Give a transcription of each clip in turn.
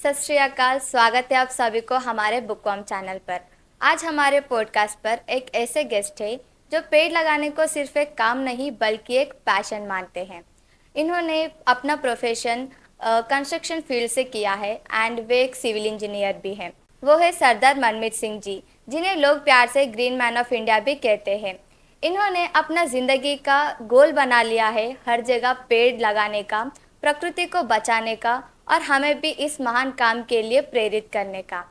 सत श्री अकाल। स्वागत है आप सभी को हमारे बुकवर्म चैनल पर। आज हमारे पॉडकास्ट पर एक ऐसे गेस्ट है जो पेड़ लगाने को सिर्फ एक काम नहीं बल्कि एक पैशन मानते हैं। इन्होंने अपना प्रोफेशन कंस्ट्रक्शन फील्ड से किया है एंड वे एक सिविल इंजीनियर भी हैं। वो है सरदार मनमीत सिंह जी, जिन्हें लोग प्यार से ग्रीन मैन ऑफ इंडिया भी कहते हैं। इन्होंने अपना ज़िंदगी का गोल बना लिया है हर जगह पेड़ लगाने का, प्रकृति को बचाने का और हमें भी इस महान काम के लिए प्रेरित करने का।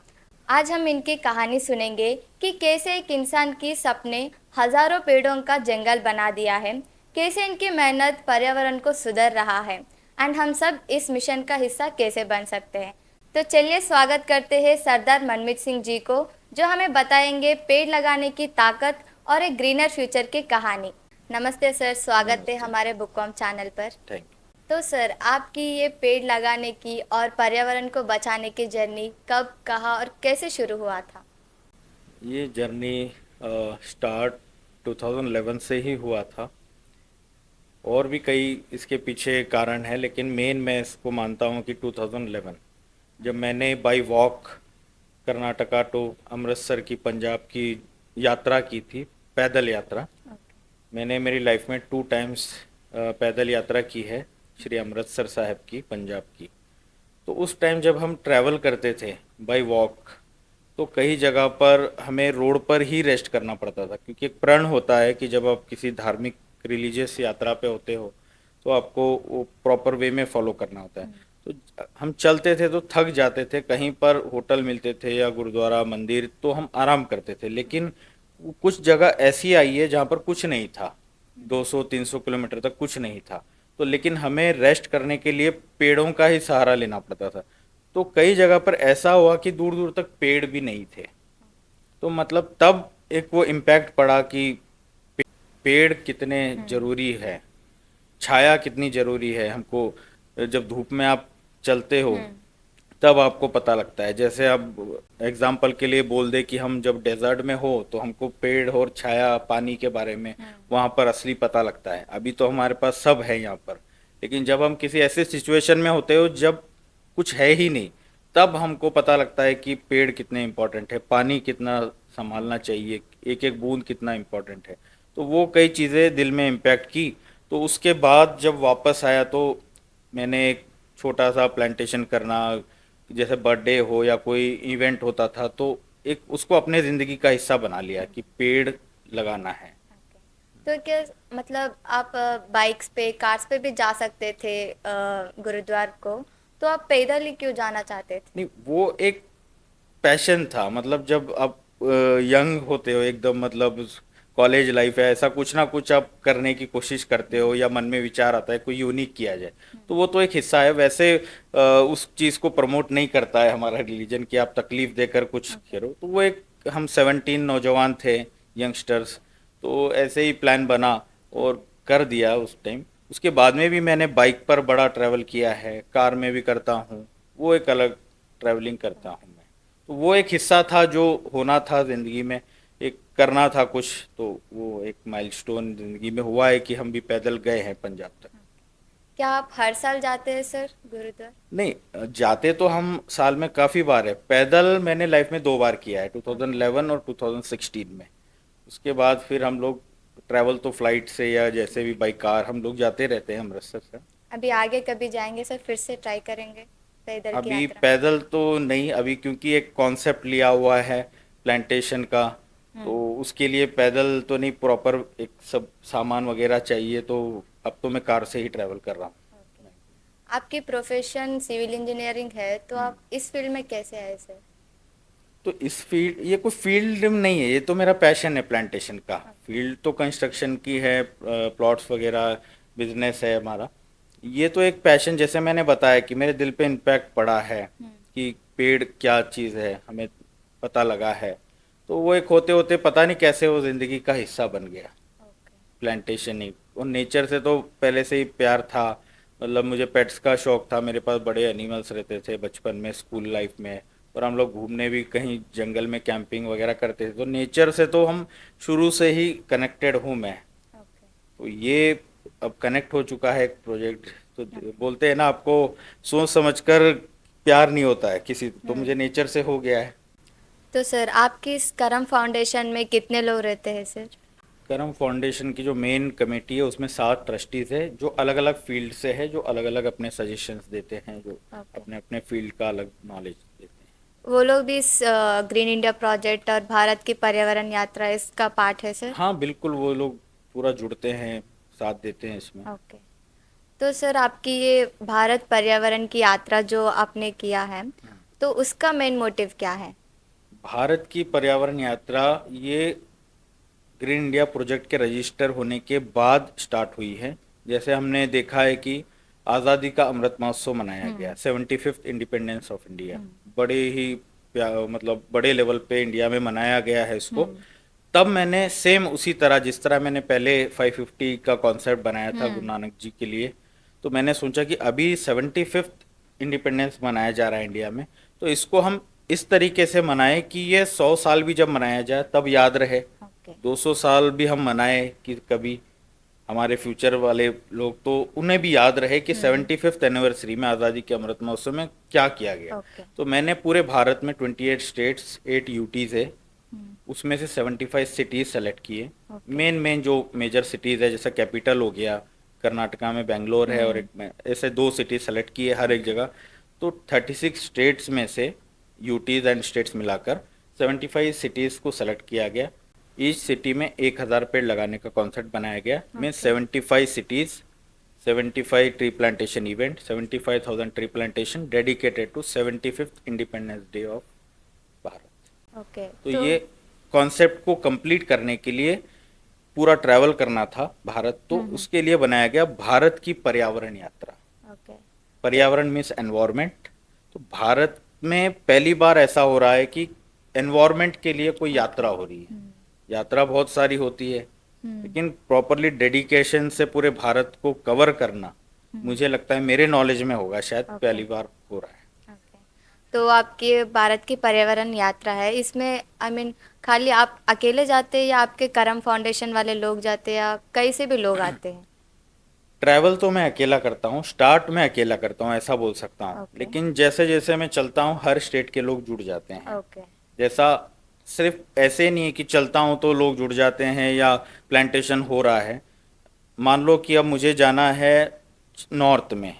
आज हम इनकी कहानी सुनेंगे कि कैसे एक इंसान की सपने हजारों पेड़ों का जंगल बना दिया है, कैसे इनकी मेहनत पर्यावरण को सुधर रहा है एंड हम सब इस मिशन का हिस्सा कैसे बन सकते हैं। तो चलिए स्वागत करते हैं सरदार मनमीत सिंह जी को, जो हमें बताएंगे पेड़ लगाने की ताकत और एक ग्रीनर फ्यूचर की कहानी। नमस्ते सर, स्वागत है हमारे बुकवर्म चैनल पर। थैंक तो सर, आपकी ये पेड़ लगाने की और पर्यावरण को बचाने की जर्नी कब, कहाँ और कैसे शुरू हुआ था? ये जर्नी स्टार्ट 2011 से ही हुआ था। और भी कई इसके पीछे कारण है, लेकिन मेन मैं इसको मानता हूँ कि 2011 जब मैंने by walk Karnataka to Amritsar की पंजाब की यात्रा की थी, पैदल यात्रा। मैंने मेरी लाइफ में 2 टाइम्स पैदल यात्रा की है, श्री अमृतसर साहिब की, पंजाब की। तो उस टाइम जब हम ट्रैवल करते थे बाय वॉक, तो कई जगह पर हमें रोड पर ही रेस्ट करना पड़ता था, क्योंकि एक प्रण होता है कि जब आप किसी धार्मिक रिलीजियस यात्रा पे होते हो तो आपको वो प्रॉपर वे में फॉलो करना होता है। तो हम चलते थे तो थक जाते थे, कहीं पर होटल मिलते थे या गुरुद्वारा मंदिर तो हम आराम करते थे। लेकिन कुछ जगह ऐसी आई है जहाँ पर कुछ नहीं था, 200-300 किलोमीटर तक कुछ नहीं था। तो लेकिन हमें रेस्ट करने के लिए पेड़ों का ही सहारा लेना पड़ता था। तो कई जगह पर ऐसा हुआ कि दूर दूर तक पेड़ भी नहीं थे। तो मतलब तब एक वो इम्पैक्ट पड़ा कि पेड़ कितने जरूरी है, छाया कितनी जरूरी है हमको। जब धूप में आप चलते हो तब आपको पता लगता है। जैसे अब एग्जाम्पल के लिए बोल दे कि हम जब डेजर्ट में हो तो हमको पेड़ और छाया पानी के बारे में वहां पर असली पता लगता है। अभी तो हमारे पास सब है यहाँ पर, लेकिन जब हम किसी ऐसे सिचुएशन में होते हो जब कुछ है ही नहीं, तब हमको पता लगता है कि पेड़ कितने इम्पोर्टेंट है, पानी कितना संभालना चाहिए, एक एक बूंद कितना इम्पोर्टेंट है। तो वो कई चीज़ें दिल में इम्पैक्ट की। तो उसके बाद जब वापस आया तो मैंने एक छोटा सा प्लांटेशन करना, जैसे बर्थडे हो या कोई इवेंट होता था, तो एक उसको अपने ज़िंदगी का हिस्सा बना लिया कि पेड़ लगाना है। तो क्या मतलब आप बाइक्स पे, कार्स पे भी जा सकते थे गुरुद्वार को, तो आप पैदल ही क्यों जाना चाहते थे? नहीं, वो एक पैशन था। मतलब जब आप यंग होते हो एकदम, मतलब कॉलेज लाइफ है, ऐसा कुछ ना कुछ आप करने की कोशिश करते हो या मन में विचार आता है कोई यूनिक किया जाए, तो वो तो एक हिस्सा है। वैसे उस चीज़ को प्रमोट नहीं करता है हमारा रिलीजन कि आप तकलीफ देकर कुछ करो। तो वो एक, हम 17 नौजवान थे, यंगस्टर्स, तो ऐसे ही प्लान बना और कर दिया उस टाइम। उसके बाद में भी मैंने बाइक पर बड़ा ट्रैवल किया है, कार में भी करता हूँ, वो एक अलग ट्रैवलिंग करता हूँ मैं। तो वो एक हिस्सा था जो होना था ज़िंदगी में, एक करना था कुछ। तो वो एक माइलस्टोन ज़िंदगी में हुआ है कि हम भी पैदल गए हैं पंजाब तक। क्या आप हर साल जाते हैं सर गुरुद्वार? नहीं, जाते तो हम साल में काफ़ी बार है। पैदल मैंने लाइफ में 2 बार किया है, 2011 और 2016 में। उसके बाद फिर हम लोग ट्रैवल तो फ्लाइट से या जैसे भी बाई कार हम लोग जाते रहते हैं अमृतसर से। अभी आगे कभी जाएंगे सर, फिर से ट्राई करेंगे पैदल की अभी यात्रा? पैदल तो नहीं, अभी क्योंकि एक कॉन्सेप्ट लिया हुआ है प्लांटेशन का, तो उसके लिए पैदल तो नहीं, प्रॉपर एक सब सामान वगैरह चाहिए। तो अब तो मैं कार से ही ट्रैवल कर रहा ओके। आपकी प्रोफेशन सिविल इंजीनियरिंग है, तो हूँ। आप इस फील्ड में कैसे आए सर? तो इस फील्ड, ये कोई फील्ड नहीं है, ये तो मेरा पैशन है प्लांटेशन का। फील्ड तो कंस्ट्रक्शन की है, प्लॉट्स वगैरह, बिजनेस है हमारा। ये तो एक पैशन, जैसे मैंने बताया कि मेरे दिल पे इम्पैक्ट पड़ा है कि पेड़ क्या चीज़ है, हमें पता लगा है। तो वो एक होते होते पता नहीं कैसे वो ज़िंदगी का हिस्सा बन गया, ओके। Plantation he. और नेचर से तो पहले से ही प्यार था। मतलब मुझे पेट्स का शौक था, मेरे पास बड़े एनिमल्स रहते थे बचपन में, स्कूल लाइफ में। और हम लोग घूमने भी कहीं जंगल में कैंपिंग वगैरह करते थे। तो नेचर से तो हम शुरू से ही कनेक्टेड हूँ मैं। ओके। तो ये अब कनेक्ट हो चुका है एक प्रोजेक्ट। तो बोलते हैं ना, आपको सोच समझकर प्यार नहीं होता है किसी, तो मुझे नेचर से हो गया है। तो सर आपकी इस करम फाउंडेशन में कितने लोग रहते हैं सर? करम फाउंडेशन की जो मेन कमेटी है उसमें 7 ट्रस्टीज है, जो अलग अलग फील्ड से है, जो अलग अलग अपने सजेशंस देते हैं, जो ओके। अपने अपने फील्ड का अलग नॉलेज देते हैं। वो लोग भी इस ग्रीन इंडिया प्रोजेक्ट और भारत की पर्यावरण यात्रा इसका पार्ट है सर? हाँ बिल्कुल, वो लोग पूरा जुड़ते हैं, साथ देते हैं इसमें। ओके। तो सर आपकी ये भारत पर्यावरण की यात्रा जो आपने किया है, तो उसका मेन मोटिव क्या है? भारत की पर्यावरण यात्रा ये ग्रीन इंडिया प्रोजेक्ट के रजिस्टर होने के बाद स्टार्ट हुई है। जैसे हमने देखा है कि आज़ादी का अमृत महोत्सव मनाया गया, 75th इंडिपेंडेंस ऑफ इंडिया, बड़े ही मतलब बड़े लेवल पे इंडिया में मनाया गया है इसको। तब मैंने सेम उसी तरह, जिस तरह मैंने पहले 550 का कॉन्सेप्ट बनाया था गुरु नानक जी के लिए, तो मैंने सोचा कि अभी 75th इंडिपेंडेंस मनाया जा रहा है इंडिया में, तो इसको हम इस तरीके से मनाएं कि ये 100 साल भी जब मनाया जाए तब याद रहे, ओके। 200 साल भी हम मनाएं कि कभी हमारे फ्यूचर वाले लोग, तो उन्हें भी याद रहे कि 75th एनिवर्सरी में आज़ादी के अमृत महोत्सव में क्या किया गया। ओके। तो मैंने पूरे भारत में 28 स्टेट्स, 8 यूटीज है, उसमें से 75 सिटीज़ सेलेक्ट किए। मेन मेन जो मेजर सिटीज़ है, जैसे कैपिटल हो गया कर्नाटका में बेंगलोर है, और एक में ऐसे 2 सिटी सेलेक्ट किए हर एक जगह। तो 36 स्टेट्स में से यूटीज एंड स्टेट्स मिलाकर 75 सिटीज़ को सेलेक्ट किया गया। ईच सिटी में 1000 पेड़ लगाने का कॉन्सेप्ट बनाया गया। में 75 cities, 75 tree plantation event, 75,000 tree plantation dedicated to 75th independence day of Bharat. Okay. तो ये कॉन्सेप्ट को कंप्लीट करने के लिए पूरा ट्रैवल करना था भारत, तो उसके लिए बनाया गया भारत की पर्यावरण यात्रा। ओके। पर्यावरण मीन्स एनवायरमेंट। तो भारत में पहली बार ऐसा हो रहा है कि एनवायरमेंट के लिए कोई यात्रा हो रही है। यात्रा बहुत सारी होती है, लेकिन प्रॉपरली डेडिकेशन से पूरे भारत को कवर करना, मुझे लगता है मेरे नॉलेज में होगा शायद पहली बार हो रहा है। ओके। तो आपकी भारत की पर्यावरण यात्रा है, इसमें आई मीन खाली आप अकेले जाते हैं या आपके करम फाउंडेशन वाले लोग जाते हैं या कहीं से भी लोग आते हैं? ट्रैवल तो मैं अकेला करता हूँ, स्टार्ट में अकेला करता हूँ ऐसा बोल सकता हूँ, Okay. लेकिन जैसे जैसे मैं चलता हूँ हर स्टेट के लोग जुड़ जाते हैं। ओके। जैसा सिर्फ ऐसे नहीं है कि चलता हूँ तो लोग जुड़ जाते हैं या प्लांटेशन हो रहा है। मान लो कि अब मुझे जाना है नॉर्थ में,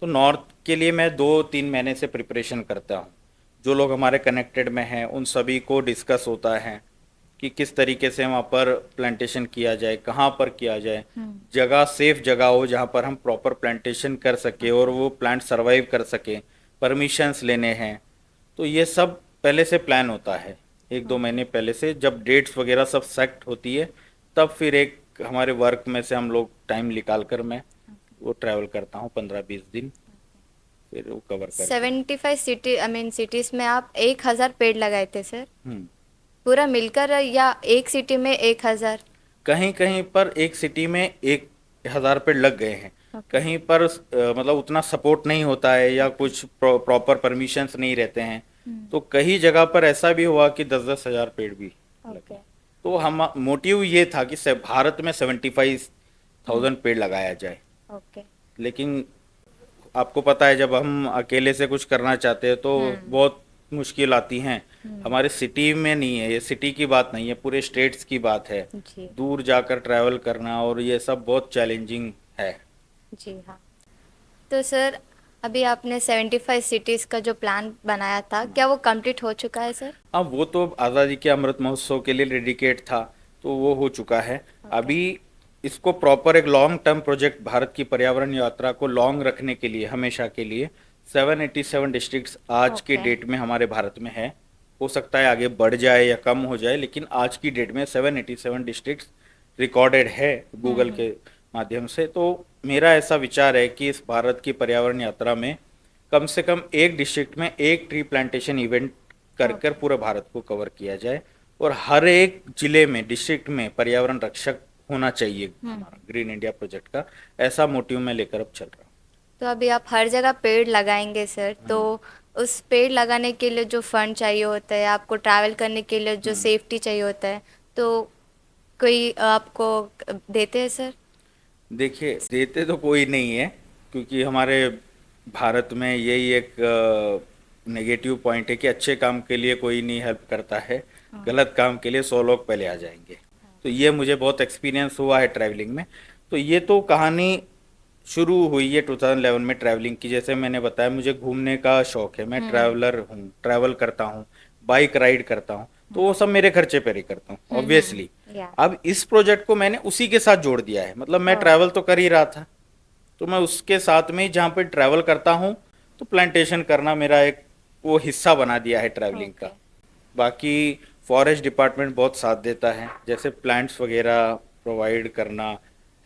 तो नॉर्थ के लिए मैं 2-3 महीने से प्रिपरेशन करता हूँ। जो लोग हमारे कनेक्टेड में हैं उन सभी को डिस्कस होता है कि किस तरीके से वहाँ पर प्लांटेशन किया जाए, कहाँ पर किया जाए, जगह सेफ जगह हो जहाँ पर हम प्रॉपर प्लांटेशन कर सके और वो प्लांट सरवाइव कर सके, परमिशंस लेने हैं। तो ये सब पहले से प्लान होता है, 1-2 महीने पहले से, जब डेट्स वगैरह सब सेट होती है तब फिर एक हमारे वर्क में से हम लोग टाइम निकाल कर मैं वो ट्रैवल करता हूँ 15-20 दिन, फिर वो कवर कर। 75 सिटी आई मीन सिटीज में आप 1000 पेड़ लगाए थे सर? हम्म। पूरा मिलकर या एक सिटी में 1000? कहीं कहीं पर एक सिटी में 1000 पेड़ लग गए हैं। कहीं पर मतलब उतना सपोर्ट नहीं होता है या कुछ प्रॉपर परमिशंस नहीं रहते हैं, तो कई जगह पर ऐसा भी हुआ कि 10-10 हजार पेड़ भी लगे। तो हम मोटिव ये था कि भारत में 75,000 पेड़ लगाया जाए। ओके। लेकिन आपको पता है जब हम अकेले से कुछ करना चाहते हैं तो बहुत मुश्किल आती हैं। हमारे सिटी में नहीं है, ये सिटी की बात नहीं है, पूरे स्टेट्स की बात है। जी। दूर जाकर ट्रैवल करना और ये सब बहुत चैलेंजिंग है। जी हाँ। तो सर अभी आपने 75 सिटीज का जो प्लान बनाया था, क्या वो कंप्लीट हो चुका है सर? अब वो तो आज़ादी के अमृत महोत्सव के लिए डेडिकेट था, तो वो हो चुका है। अभी इसको प्रॉपर एक लॉन्ग टर्म प्रोजेक्ट, भारत की पर्यावरण यात्रा को लॉन्ग रखने के लिए, हमेशा के लिए 787 डिस्ट्रिक्ट्स आज के डेट में हमारे भारत में है। हो सकता है आगे बढ़ जाए या कम हो जाए, लेकिन आज की डेट में 787 डिस्ट्रिक्ट्स रिकॉर्डेड है गूगल के माध्यम से। तो मेरा ऐसा विचार है कि इस भारत की पर्यावरण यात्रा में कम से कम एक डिस्ट्रिक्ट में एक ट्री प्लांटेशन इवेंट कर कर पूरे भारत को कवर किया जाए, और हर एक जिले में, डिस्ट्रिक्ट में पर्यावरण रक्षक होना चाहिए हमारा ग्रीन इंडिया प्रोजेक्ट का। ऐसा मोटिव में लेकर अब चल रहा हूँ। तो अभी आप हर जगह पेड़ लगाएंगे सर, तो उस पेड़ लगाने के लिए जो फंड चाहिए होता है, आपको ट्रैवल करने के लिए जो सेफ्टी चाहिए होता है, तो कोई आपको देते हैं सर? देखिए, देते तो कोई नहीं है, क्योंकि हमारे भारत में यही एक नेगेटिव पॉइंट है कि अच्छे काम के लिए कोई नहीं हेल्प करता है, गलत काम के लिए 100 लोग पहले आ जाएंगे। तो ये मुझे बहुत एक्सपीरियंस हुआ है ट्रैवलिंग में। तो ये तो कहानी शुरू हुई है 2011 में ट्रैवलिंग की। जैसे मैंने बताया, मुझे घूमने का शौक है, मैं ट्रैवलर हूँ, ट्रैवल करता हूँ, बाइक राइड करता हूँ, तो वो सब मेरे खर्चे पर ही करता हूँ ऑब्वियसली। या अब इस प्रोजेक्ट को मैंने उसी के साथ जोड़ दिया है, मतलब मैं ट्रैवल तो कर ही रहा था, तो मैं उसके साथ में ही जहाँ पे ट्रैवल करता हूँ, तो प्लांटेशन करना मेरा एक वो हिस्सा बना दिया है ट्रैवलिंग ओके। का। बाकी फॉरेस्ट डिपार्टमेंट बहुत साथ देता है, जैसे प्लांट्स वगैरह प्रोवाइड करना,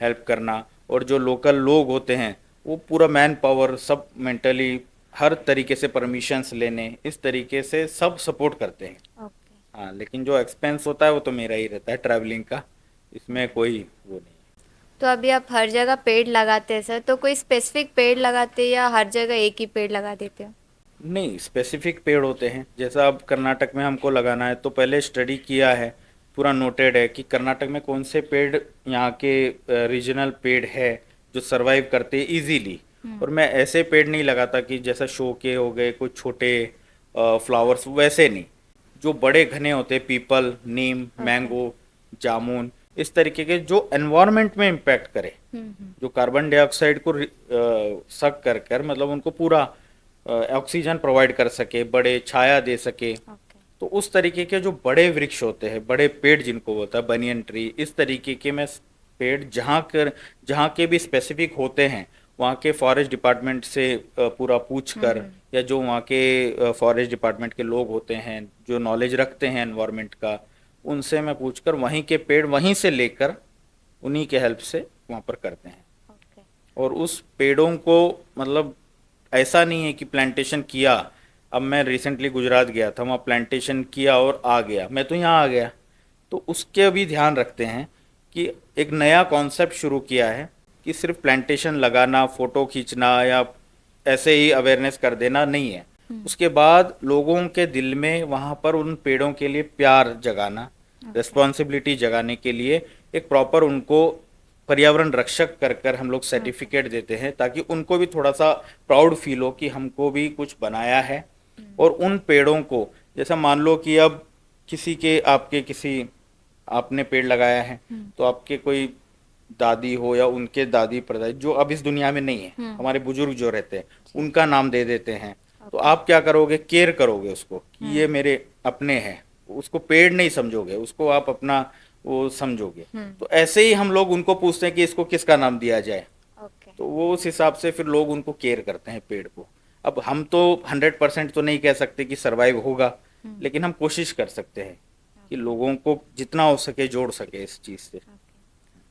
हेल्प करना, और जो लोकल लोग होते हैं वो पूरा मैन पावर सब मेंटली हर तरीके से परमिशंस लेने, इस तरीके से सब सपोर्ट करते हैं। ओके। हाँ, लेकिन जो एक्सपेंस होता है वो तो मेरा ही रहता है ट्रैवलिंग का, इसमें कोई वो नहीं। तो अभी आप हर जगह पेड़ लगाते हैं सर, तो कोई स्पेसिफिक पेड़ लगाते हैं या हर जगह एक ही पेड़ लगा देते हो? नहीं, स्पेसिफिक पेड़ होते हैं। जैसा अब कर्नाटक में हमको लगाना है, तो पहले स्टडी किया है, पूरा नोटेड है कि कर्नाटक में कौन से पेड़ यहाँ के रीजनल पेड़ है जो सरवाइव करते हैं इजीली। और मैं ऐसे पेड़ नहीं लगाता कि जैसा शो के हो गए कुछ छोटे फ्लावर्स, वैसे नहीं। जो बड़े घने होते हैं, पीपल, नीम, ओके। मैंगो, जामुन, इस तरीके के जो एनवायरनमेंट में इम्पैक्ट करे, जो कार्बन डाइऑक्साइड को सक कर कर मतलब उनको पूरा ऑक्सीजन प्रोवाइड कर सके, बड़े छाया दे सके। ओके। तो उस तरीके के जो बड़े वृक्ष होते हैं, बड़े पेड़ जिनको बोलता है बनियन ट्री, इस तरीके के मैं पेड़ जहाँ के भी स्पेसिफिक होते हैं, वहाँ के फॉरेस्ट डिपार्टमेंट से पूरा पूछ कर, या जो वहाँ के फॉरेस्ट डिपार्टमेंट के लोग होते हैं जो नॉलेज रखते हैं एनवायरनमेंट का, उनसे मैं पूछकर वहीं के पेड़ वहीं से लेकर उन्हीं के हेल्प से वहाँ पर करते हैं। ओके। और उस पेड़ों को मतलब ऐसा नहीं है कि प्लांटेशन किया। अब मैं रिसेंटली गुजरात गया था, वहाँ प्लांटेशन किया और आ गया, मैं तो यहाँ आ गया। तो उसके भी ध्यान रखते हैं कि एक नया कॉन्सेप्ट शुरू किया है कि सिर्फ प्लांटेशन लगाना, फोटो खींचना या ऐसे ही अवेयरनेस कर देना नहीं है। उसके बाद लोगों के दिल में वहाँ पर उन पेड़ों के लिए प्यार जगाना, रिस्पॉन्सिबिलिटी जगाने के लिए एक प्रॉपर उनको पर्यावरण रक्षक कर कर हम लोग सर्टिफिकेट देते हैं, ताकि उनको भी थोड़ा सा प्राउड फील हो कि हमको भी कुछ बनाया है। और उन पेड़ों को, जैसा मान लो कि अब किसी के आपके किसी आपने पेड़ लगाया है, तो आपके कोई दादी हो या उनके दादी परदादी जो अब इस दुनिया में नहीं है, हमारे बुजुर्ग जो रहते हैं, उनका नाम दे देते हैं। तो आप क्या करोगे, केयर करोगे उसको कि ये मेरे अपने हैं, उसको पेड़ नहीं समझोगे, उसको आप अपना वो समझोगे। तो ऐसे ही हम लोग उनको पूछते हैं कि इसको किसका नाम दिया जाए, ओके। तो वो उस हिसाब से फिर लोग उनको केयर करते हैं पेड़ को। अब हम तो 100% तो नहीं कह सकते कि सरवाइव होगा, लेकिन हम कोशिश कर सकते हैं कि लोगों को जितना हो सके जोड़ सके इस चीज़ से।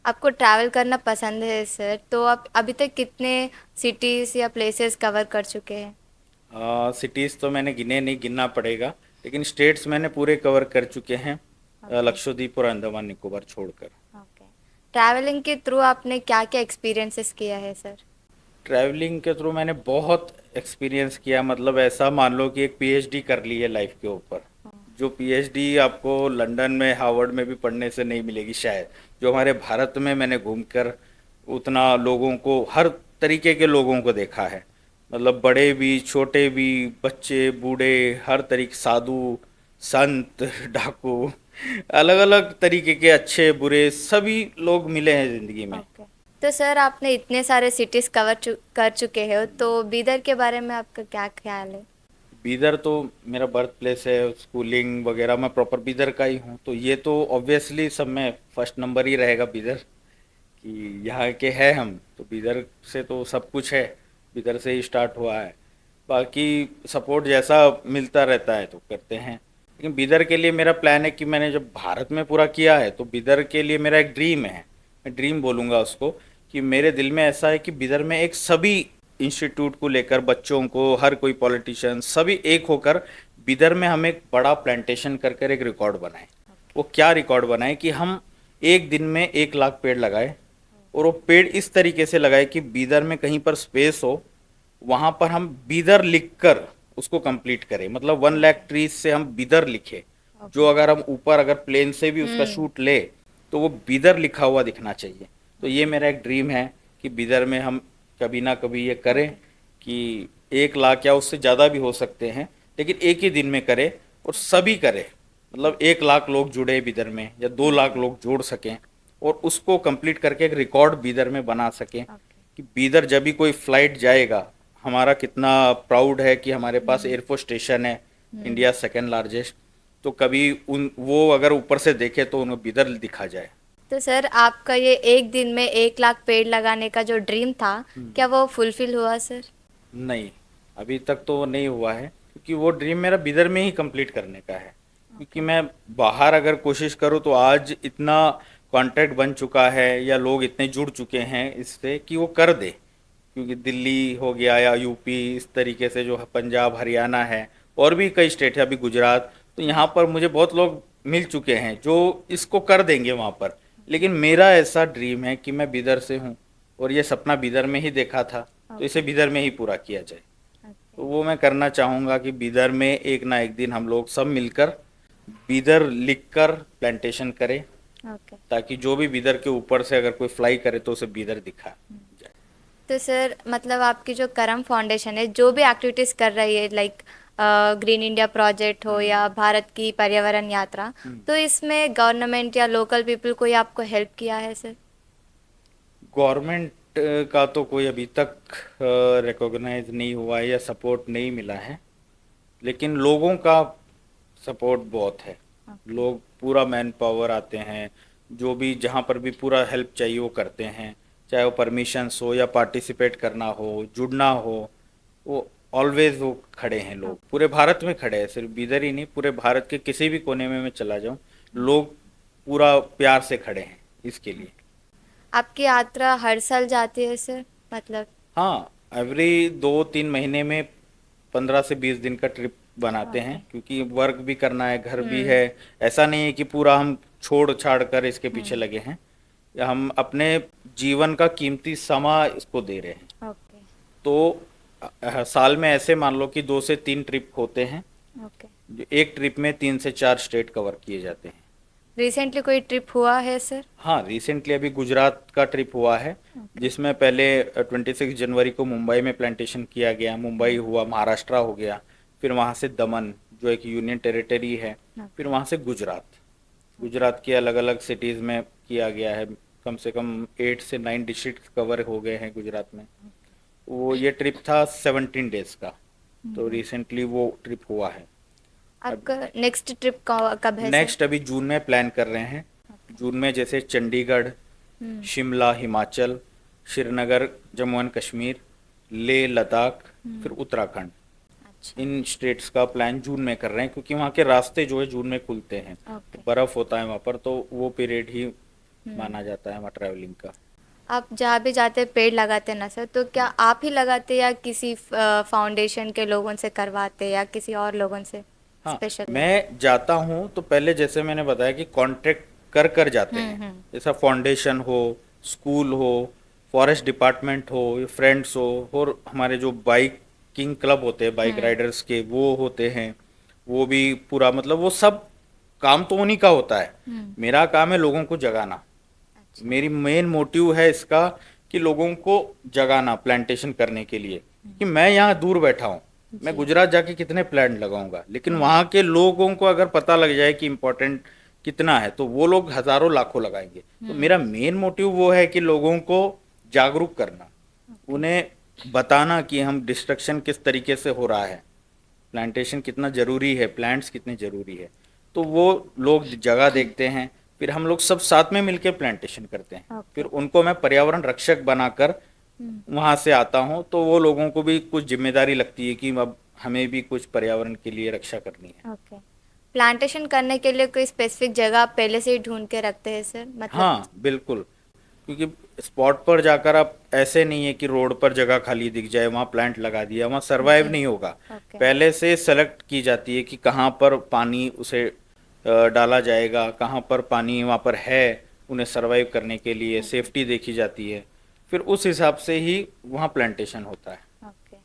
आपको ट्रैवल करना पसंद है सर, तो आप अभी तक कितने सिटीज़ या प्लेसेस कवर कर चुके हैं? सिटीज़ तो मैंने गिने नहीं, गिनना पड़ेगा, लेकिन स्टेट्स मैंने पूरे कवर कर चुके हैं, लक्षद्वीप और अंडमान निकोबार छोड़कर। ओके। ट्रैवलिंग के थ्रू आपने क्या क्या एक्सपीरियंसेस किया है सर? ट्रैवलिंग के थ्रू मैंने बहुत एक्सपीरियंस किया, मतलब ऐसा मान लो कि एक पीएचडी कर ली है लाइफ के ऊपर। जो पीएचडी आपको लंदन में, हार्वर्ड में भी पढ़ने से नहीं मिलेगी शायद, जो हमारे भारत में मैंने घूमकर उतना लोगों को, हर तरीके के लोगों को देखा है, मतलब बड़े भी, छोटे भी, बच्चे, बूढ़े, हर तरीके, साधु, संत, डाकू, अलग अलग तरीके के अच्छे बुरे सभी लोग मिले हैं ज़िंदगी में। ओके। तो सर आपने इतने सारे सिटीज़ कर चुके हो, तो बीदर के बारे में आपका क्या ख्याल है? बीदर तो मेरा बर्थ प्लेस है, स्कूलिंग वगैरह मैं प्रॉपर बीदर का ही हूँ, तो ये तो ऑब्वियसली सब में फर्स्ट नंबर ही रहेगा बीदर, कि यहाँ के हैं हम, तो बीदर से तो सब कुछ है, बीदर से ही स्टार्ट हुआ है। बाकी सपोर्ट जैसा मिलता रहता है तो करते हैं। लेकिन बीदर के लिए मेरा प्लान है कि मैंने जब भारत में पूरा किया है, तो बीदर के लिए मेरा एक ड्रीम है, मैं ड्रीम बोलूँगा उसको, कि मेरे दिल में ऐसा है कि बीदर में एक सभी इंस्टीट्यूट को लेकर, बच्चों को, हर कोई पॉलिटिशियन, सभी एक होकर बीदर में हम एक बड़ा प्लांटेशन कर कर एक रिकॉर्ड बनाएं। वो क्या रिकॉर्ड बनाएं कि हम एक दिन में 1 लाख पेड़ लगाए, और वो पेड़ इस तरीके से लगाए कि बीदर में कहीं पर स्पेस हो, वहाँ पर हम बीदर लिखकर उसको कंप्लीट करें, मतलब 1 लाख ट्रीज से हम बीदर लिखे, जो अगर हम ऊपर अगर प्लेन से भी उसका शूट ले तो वो बीदर लिखा हुआ दिखना चाहिए। तो ये मेरा एक ड्रीम है कि बीदर में हम कभी ना कभी ये करें, कि 1 लाख या उससे ज़्यादा भी हो सकते हैं, लेकिन एक ही दिन में करे और सभी करे। मतलब 1 लाख लोग जुड़े बीदर में या 2 लाख लोग जोड़ सकें और उसको कंप्लीट करके एक रिकॉर्ड बीदर में बना सकें ओके। कि बीदर जब भी कोई फ्लाइट जाएगा, हमारा कितना प्राउड है कि हमारे पास एयरफोर्स स्टेशन है, इंडिया सेकेंड लार्जेस्ट। तो कभी उन वो अगर ऊपर से देखे तो उन्हें बीदर दिखा जाए। तो सर आपका ये एक दिन में 1 लाख पेड़ लगाने का जो ड्रीम था, क्या वो फुलफिल हुआ सर? नहीं, अभी तक तो वो नहीं हुआ है, क्योंकि वो ड्रीम मेरा बिदर में ही कंप्लीट करने का है। क्योंकि मैं बाहर अगर कोशिश करूँ तो आज इतना कॉन्टैक्ट बन चुका है या लोग इतने जुड़ चुके हैं इससे कि वो कर दे। क्योंकि दिल्ली हो गया या यूपी, इस तरीके से जो पंजाब हरियाणा है और भी कई स्टेट है, अभी गुजरात, तो यहाँ पर मुझे बहुत लोग मिल चुके हैं जो इसको कर देंगे वहाँ पर। लेकिन मेरा ऐसा ड्रीम है कि मैं बिदर से हूँ और ये सपना बिदर में ही देखा था, तो इसे बिदर में ही पूरा किया जाए। तो वो मैं करना चाहूँगा कि बिदर में एक ना एक दिन हम लोग सब मिलकर बिदर लिखकर प्लांटेशन करें, ओके। ताकि जो भी बिदर के ऊपर से अगर कोई फ्लाई करे तो उसे बिदर दिखा जाए। तो सर मतलब आपकी जो करम फाउंडेशन है जो भी एक्टिविटीज़ कर रही है, लाइक ग्रीन इंडिया प्रोजेक्ट हो या भारत की पर्यावरण यात्रा, तो इसमें गवर्नमेंट या लोकल पीपल कोई आपको हेल्प किया है सर? गवर्नमेंट का तो कोई अभी तक रिकॉग्नाइज नहीं हुआ है या सपोर्ट नहीं मिला है, लेकिन लोगों का सपोर्ट बहुत है। लोग पूरा मैन पावर आते हैं, जो भी जहाँ पर भी पूरा हेल्प चाहिए वो करते हैं, चाहे वो परमिशंस हो या पार्टिसिपेट करना हो, जुड़ना हो, वो ऑलवेज वो खड़े हैं। लोग पूरे भारत में खड़े हैं, सिर्फ बीदर ही नहीं, पूरे भारत के किसी भी कोने में मैं चला जाऊँ, लोग पूरा प्यार से खड़े हैं इसके लिए। आपकी यात्रा हर साल जाती है सर? मतलब हाँ, एवरी 2-3 महीने में 15 से 20 दिन का ट्रिप बनाते हैं, क्योंकि वर्क भी करना है, घर भी है। ऐसा नहीं है कि पूरा हम छोड़ छाड़ कर इसके पीछे लगे हैं, या हम अपने जीवन का कीमती समय इसको दे रहे हैं। ओके। तो साल में ऐसे मान लो कि 2 से 3 ट्रिप होते हैं, ओके। जो एक ट्रिप में 3 से 4 स्टेट कवर किए जाते हैं। रिसेंटली कोई ट्रिप हुआ है सर? हाँ, रिसेंटली अभी गुजरात का ट्रिप हुआ है, जिसमें पहले 26 जनवरी को मुंबई में प्लांटेशन किया गया, मुंबई हुआ, महाराष्ट्र हो गया, फिर वहाँ से दमन जो एक यूनियन टेरिटरी है, फिर वहाँ से गुजरात, गुजरात के अलग अलग सिटीज़ में किया गया है। कम से कम 8 से 9 डिस्ट्रिक्ट कवर हो गए हैं गुजरात में। वो ये ट्रिप था 17 डेज का, तो रिसेंटली वो ट्रिप हुआ है। आपका नेक्स्ट ट्रिप कब है सर? नेक्स्ट अभी जून में प्लान कर रहे हैं। जून में जैसे चंडीगढ़, शिमला हिमाचल, श्रीनगर जम्मू एंड कश्मीर, लेह लद्दाख, फिर उत्तराखंड, अच्छा। इन स्टेट्स का प्लान जून में कर रहे हैं, क्योंकि वहाँ के रास्ते जो है जून में खुलते हैं, ओके। बर्फ़ होता है वहाँ पर, तो वो पीरियड ही माना जाता है वहाँ ट्रैवलिंग का। आप जहाँ भी जाते हैं पेड़ लगाते हैं ना सर, तो क्या आप ही लगाते हैं या किसी फाउंडेशन के लोगों से करवाते हैं या किसी और लोगों से हाँ, स्पेशल? मैं जाता हूँ तो पहले जैसे मैंने बताया कि कॉन्ट्रैक्ट कर कर जाते हैं। जैसा फाउंडेशन हो, स्कूल हो, फॉरेस्ट डिपार्टमेंट हो, या फ्रेंड्स हो, और हमारे जो बाइकिंग क्लब होते हैं बाइक राइडर्स के, वो होते हैं। वो भी पूरा मतलब वो सब काम तो उन्हीं का होता है। मेरा काम है लोगों को जगाना। मेरी मेन मोटिव है इसका कि लोगों को जगाना प्लांटेशन करने के लिए। कि मैं यहाँ दूर बैठा हूँ, मैं गुजरात जाके कितने प्लांट लगाऊंगा, लेकिन वहाँ के लोगों को अगर पता लग जाए कि इम्पोर्टेंट कितना है, तो वो लोग हजारों लाखों लगाएंगे। तो मेरा मेन मोटिव वो है कि लोगों को जागरूक करना, उन्हें बताना कि हम डिस्ट्रक्शन किस तरीके से हो रहा है, प्लांटेशन कितना जरूरी है, प्लांट्स कितने जरूरी है। तो वो लोग जगह देखते हैं, फिर हम लोग सब साथ में मिलकर प्लांटेशन करते हैं। फिर उनको मैं पर्यावरण रक्षक बनाकर वहां से आता हूँ, तो वो लोगों को भी कुछ जिम्मेदारी लगती है कि अब हमें भी कुछ पर्यावरण के लिए रक्षा करनी है। ओके। प्लांटेशन करने के लिए कोई स्पेसिफिक जगह आप पहले से ही ढूंढ के रखते हैं सर? मतलब हाँ बिल्कुल, क्योंकि स्पॉट पर जाकर आप ऐसे नहीं है कि रोड पर जगह खाली दिख जाए वहाँ प्लांट लगा दिया, वहाँ सरवाइव नहीं होगा। ओके। पहले से सेलेक्ट की जाती है कि कहाँ पर पानी उसे डाला जाएगा, कहाँ पर पानी वहाँ पर है उन्हें सरवाइव करने के लिए, सेफ्टी देखी जाती है, फिर उस हिसाब से ही वहाँ प्लांटेशन होता है। ओके।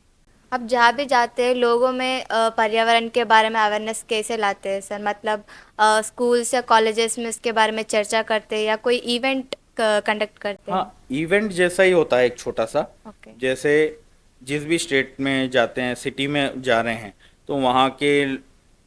आप जहाँ भी जाते हैं लोगों में पर्यावरण के बारे में अवेयरनेस कैसे लाते हैं सर? मतलब स्कूल्स या कॉलेजेस में इसके बारे में चर्चा करते हैं या कोई इवेंट कंडक्ट करते हैं? हाँ, इवेंट जैसा ही होता है एक छोटा सा। ओके। जैसे जिस भी स्टेट में जाते हैं, सिटी में जा रहे हैं, तो वहाँ के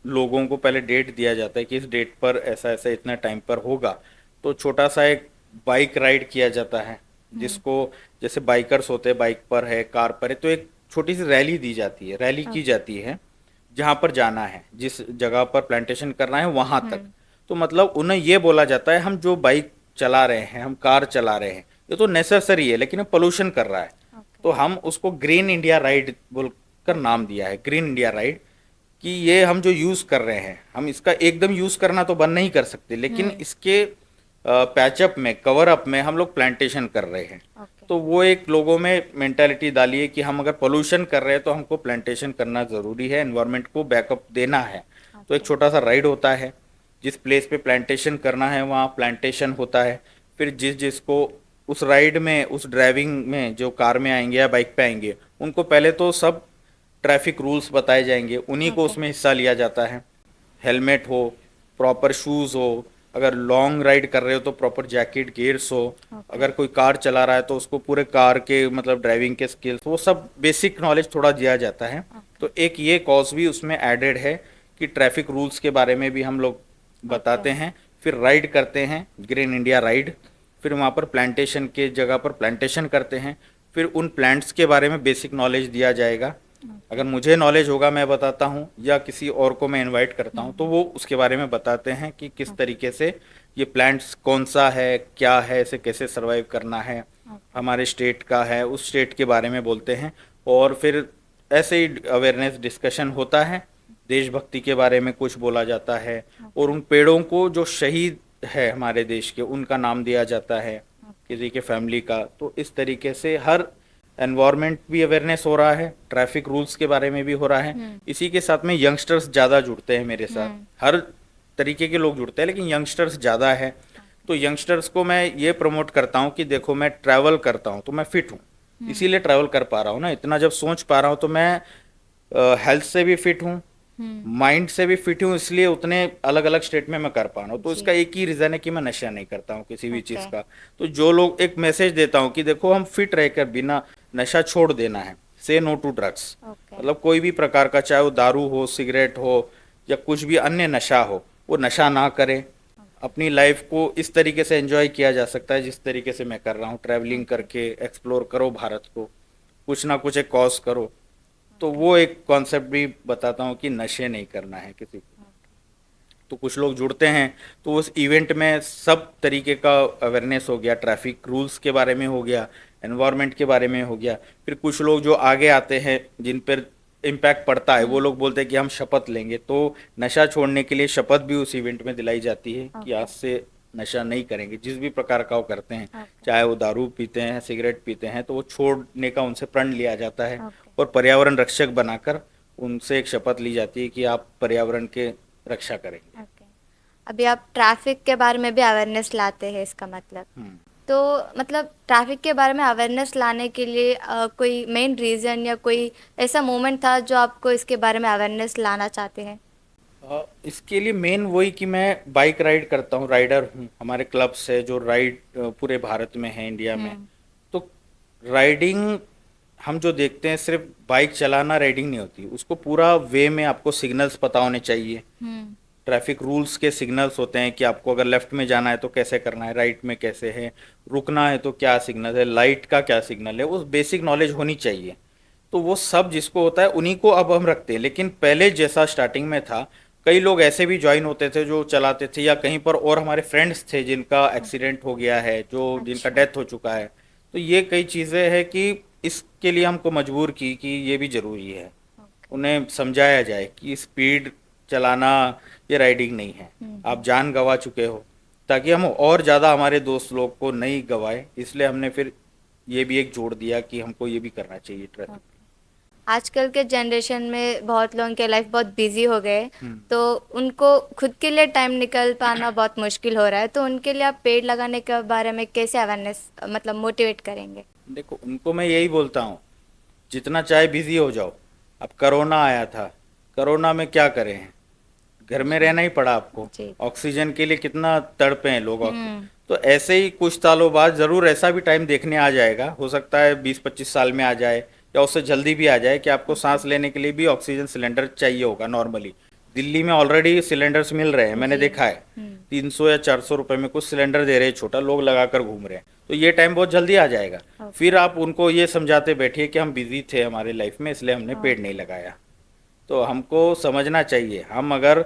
लोगों को पहले डेट दिया जाता है कि इस डेट पर ऐसा ऐसा इतना टाइम पर होगा। तो छोटा सा एक बाइक राइड किया जाता है, जिसको जैसे बाइकर्स होते हैं, बाइक पर है, कार पर है, तो एक छोटी सी रैली दी जाती है, रैली की जाती है जहाँ पर जाना है, जिस जगह पर प्लांटेशन करना है वहाँ तक। तो मतलब उन्हें ये बोला जाता है हम जो बाइक चला रहे हैं, हम कार चला रहे हैं, ये तो नेसेसरी है लेकिन पोल्यूशन कर रहा है, तो हम उसको ग्रीन इंडिया राइड बोलकर नाम दिया है, ग्रीन इंडिया राइड, कि ये हम जो यूज़ कर रहे हैं, हम इसका एकदम यूज़ करना तो बंद नहीं कर सकते, लेकिन इसके पैचअप में, कवर अप में हम लोग प्लांटेशन कर रहे हैं। तो वो एक लोगों में मेंटालिटी डाली है कि हम अगर पोल्यूशन कर रहे हैं तो हमको प्लांटेशन करना ज़रूरी है, एनवायरनमेंट को बैकअप देना है। तो एक छोटा सा राइड होता है, जिस प्लेस पे प्लांटेशन करना है वहाँ प्लांटेशन होता है। फिर जिसको उस राइड में, उस ड्राइविंग में, जो कार में आएंगे या बाइक पे आएंगे, उनको पहले तो सब ट्रैफिक रूल्स बताए जाएंगे, उन्हीं को उसमें हिस्सा लिया जाता है। हेलमेट हो, प्रॉपर शूज़ हो, अगर लॉन्ग राइड कर रहे हो तो प्रॉपर जैकेट, गियर्स हो, अगर कोई कार चला रहा है तो उसको पूरे कार के मतलब ड्राइविंग के स्किल्स, वो सब बेसिक नॉलेज थोड़ा दिया जाता है। तो एक ये कॉज भी उसमें एडेड है कि ट्रैफिक रूल्स के बारे में भी हम लोग बताते हैं। फिर राइड करते हैं, ग्रीन इंडिया राइड, फिर वहाँ पर प्लांटेशन के जगह पर प्लांटेशन करते हैं। फिर उन प्लांट्स के बारे में बेसिक नॉलेज दिया जाएगा। अगर मुझे नॉलेज होगा मैं बताता हूँ, या किसी और को मैं इनवाइट करता हूँ तो वो उसके बारे में बताते हैं कि किस तरीके से ये प्लांट्स कौन सा है, क्या है, इसे कैसे सरवाइव करना है, हमारे स्टेट का है, उस स्टेट के बारे में बोलते हैं। और फिर ऐसे ही अवेयरनेस डिस्कशन होता है, देशभक्ति के बारे में कुछ बोला जाता है, और उन पेड़ों को जो शहीद है हमारे देश के, उनका नाम दिया जाता है, किसी के फैमिली का। तो इस तरीके से हर एनवायरनमेंट भी अवेयरनेस हो रहा है, ट्रैफिक रूल्स के बारे में भी हो रहा है। इसी के साथ में यंगस्टर्स ज़्यादा जुड़ते हैं मेरे साथ, हर तरीके के लोग जुड़ते हैं लेकिन यंगस्टर्स ज़्यादा है। तो यंगस्टर्स को मैं ये प्रमोट करता हूँ कि देखो मैं ट्रैवल करता हूँ तो मैं फिट हूँ, इसीलिए ट्रैवल कर पा रहा हूँ ना, इतना जब सोच पा रहा हूँ, तो मैं हेल्थ से भी फिट हूँ, माइंड से भी फिट हूँ, इसलिए उतने अलग अलग स्टेट में मैं कर पा रहा हूँ। तो इसका एक ही रीज़न है कि मैं नशा नहीं करता हूँ किसी भी चीज़ का। तो जो लोग, एक मैसेज देता हूँ कि देखो हम फिट रहकर बिना नशा छोड़ देना है, से नो टू ड्रग्स। मतलब कोई भी प्रकार का, चाहे वो दारू हो, सिगरेट हो, या कुछ भी अन्य नशा हो, वो नशा ना करें। अपनी लाइफ को इस तरीके से एंजॉय किया जा सकता है जिस तरीके से मैं कर रहा हूँ, ट्रैवलिंग करके एक्सप्लोर करो भारत को, कुछ ना कुछ एक कॉज करो। तो वो एक कॉन्सेप्ट भी बताता हूँ कि नशे नहीं करना है किसी को। तो कुछ लोग जुड़ते हैं तो उस इवेंट में सब तरीके का अवेयरनेस हो गया, ट्रैफिक रूल्स के बारे में हो गया, एनवायरनमेंट के बारे में हो गया। फिर कुछ लोग जो आगे आते हैं जिन पर इम्पैक्ट पड़ता है, वो लोग बोलते हैं कि हम शपथ लेंगे। तो नशा छोड़ने के लिए शपथ भी उस इवेंट में दिलाई जाती है कि आज से नशा नहीं करेंगे, जिस भी प्रकार का वो करते हैं, चाहे वो दारू पीते हैं, सिगरेट पीते हैं, तो वो छोड़ने का उनसे प्रण लिया जाता है। और पर्यावरण रक्षक बनाकर उनसे एक शपथ ली जाती है कि आप पर्यावरण के रक्षा करेंगे। अभी आप ट्रैफिक के बारे में भी अवेयरनेस लाते हैं, इसका मतलब तो मतलब ट्रैफिक के बारे में अवेयरनेस लाने के लिए कोई मेन रीज़न या कोई ऐसा मोमेंट था जो आपको इसके बारे में अवेयरनेस लाना चाहते हैं? इसके लिए मेन वही कि मैं बाइक राइड करता हूँ, राइडर हूँ, हमारे क्लब्स है जो राइड पूरे भारत में है, इंडिया में। तो राइडिंग हम जो देखते हैं, सिर्फ बाइक चलाना राइडिंग नहीं होती, उसको पूरा वे में आपको सिग्नल्स पता होने चाहिए। ट्रैफिक रूल्स के सिग्नल्स होते हैं कि आपको अगर लेफ्ट में जाना है तो कैसे करना है, राइट में कैसे है, रुकना है तो क्या सिग्नल है, लाइट का क्या सिग्नल है, वो बेसिक नॉलेज होनी चाहिए। तो वो सब जिसको होता है उन्हीं को अब हम रखते हैं। लेकिन पहले जैसा स्टार्टिंग में था, कई लोग ऐसे भी ज्वाइन होते थे जो चलाते थे, या कहीं पर और हमारे फ्रेंड्स थे जिनका एक्सीडेंट हो गया है, जो जिनका डेथ हो चुका है। तो ये कई चीज़ें हैं कि इसके लिए हमको मजबूर की कि ये भी ज़रूरी है, उन्हें समझाया जाए कि स्पीड चलाना ये राइडिंग नहीं है, आप जान गंवा चुके हो, ताकि हम और ज़्यादा हमारे दोस्त लोग को नहीं गंवाए। इसलिए हमने फिर ये भी एक जोड़ दिया कि हमको ये भी करना चाहिए ट्रैफिक। आजकल के जनरेशन में बहुत लोगों के लाइफ बहुत बिजी हो गए, तो उनको खुद के लिए टाइम निकल पाना बहुत मुश्किल हो रहा है। तो उनके लिए आप पेड़ लगाने के बारे में कैसे अवेयरनेस मतलब मोटिवेट करेंगे? देखो, उनको मैं यही बोलता हूँ, जितना चाहे बिजी हो जाओ। अब कोरोना आया था, कोरोना में क्या करें हैं, घर में रहना ही पड़ा आपको, ऑक्सीजन के लिए कितना तड़पे हैं लोग। तो ऐसे ही कुछ सालों बाद ज़रूर ऐसा भी टाइम देखने आ जाएगा, हो सकता है 20-25 साल में आ जाए, या उससे जल्दी भी आ जाए कि आपको सांस लेने के लिए भी ऑक्सीजन सिलेंडर चाहिए होगा नॉर्मली। दिल्ली में ऑलरेडी सिलेंडर्स मिल रहे हैं, मैंने जी। देखा है। 300 या 400 रुपए में कुछ सिलेंडर दे रहे हैं, छोटा, लोग लगाकर घूम रहे हैं। तो ये टाइम बहुत जल्दी आ जाएगा। फिर आप उनको ये समझाते बैठिए कि हम बिजी थे हमारी लाइफ में, इसलिए हमने पेड़ नहीं लगाया। तो हमको समझना चाहिए, हम अगर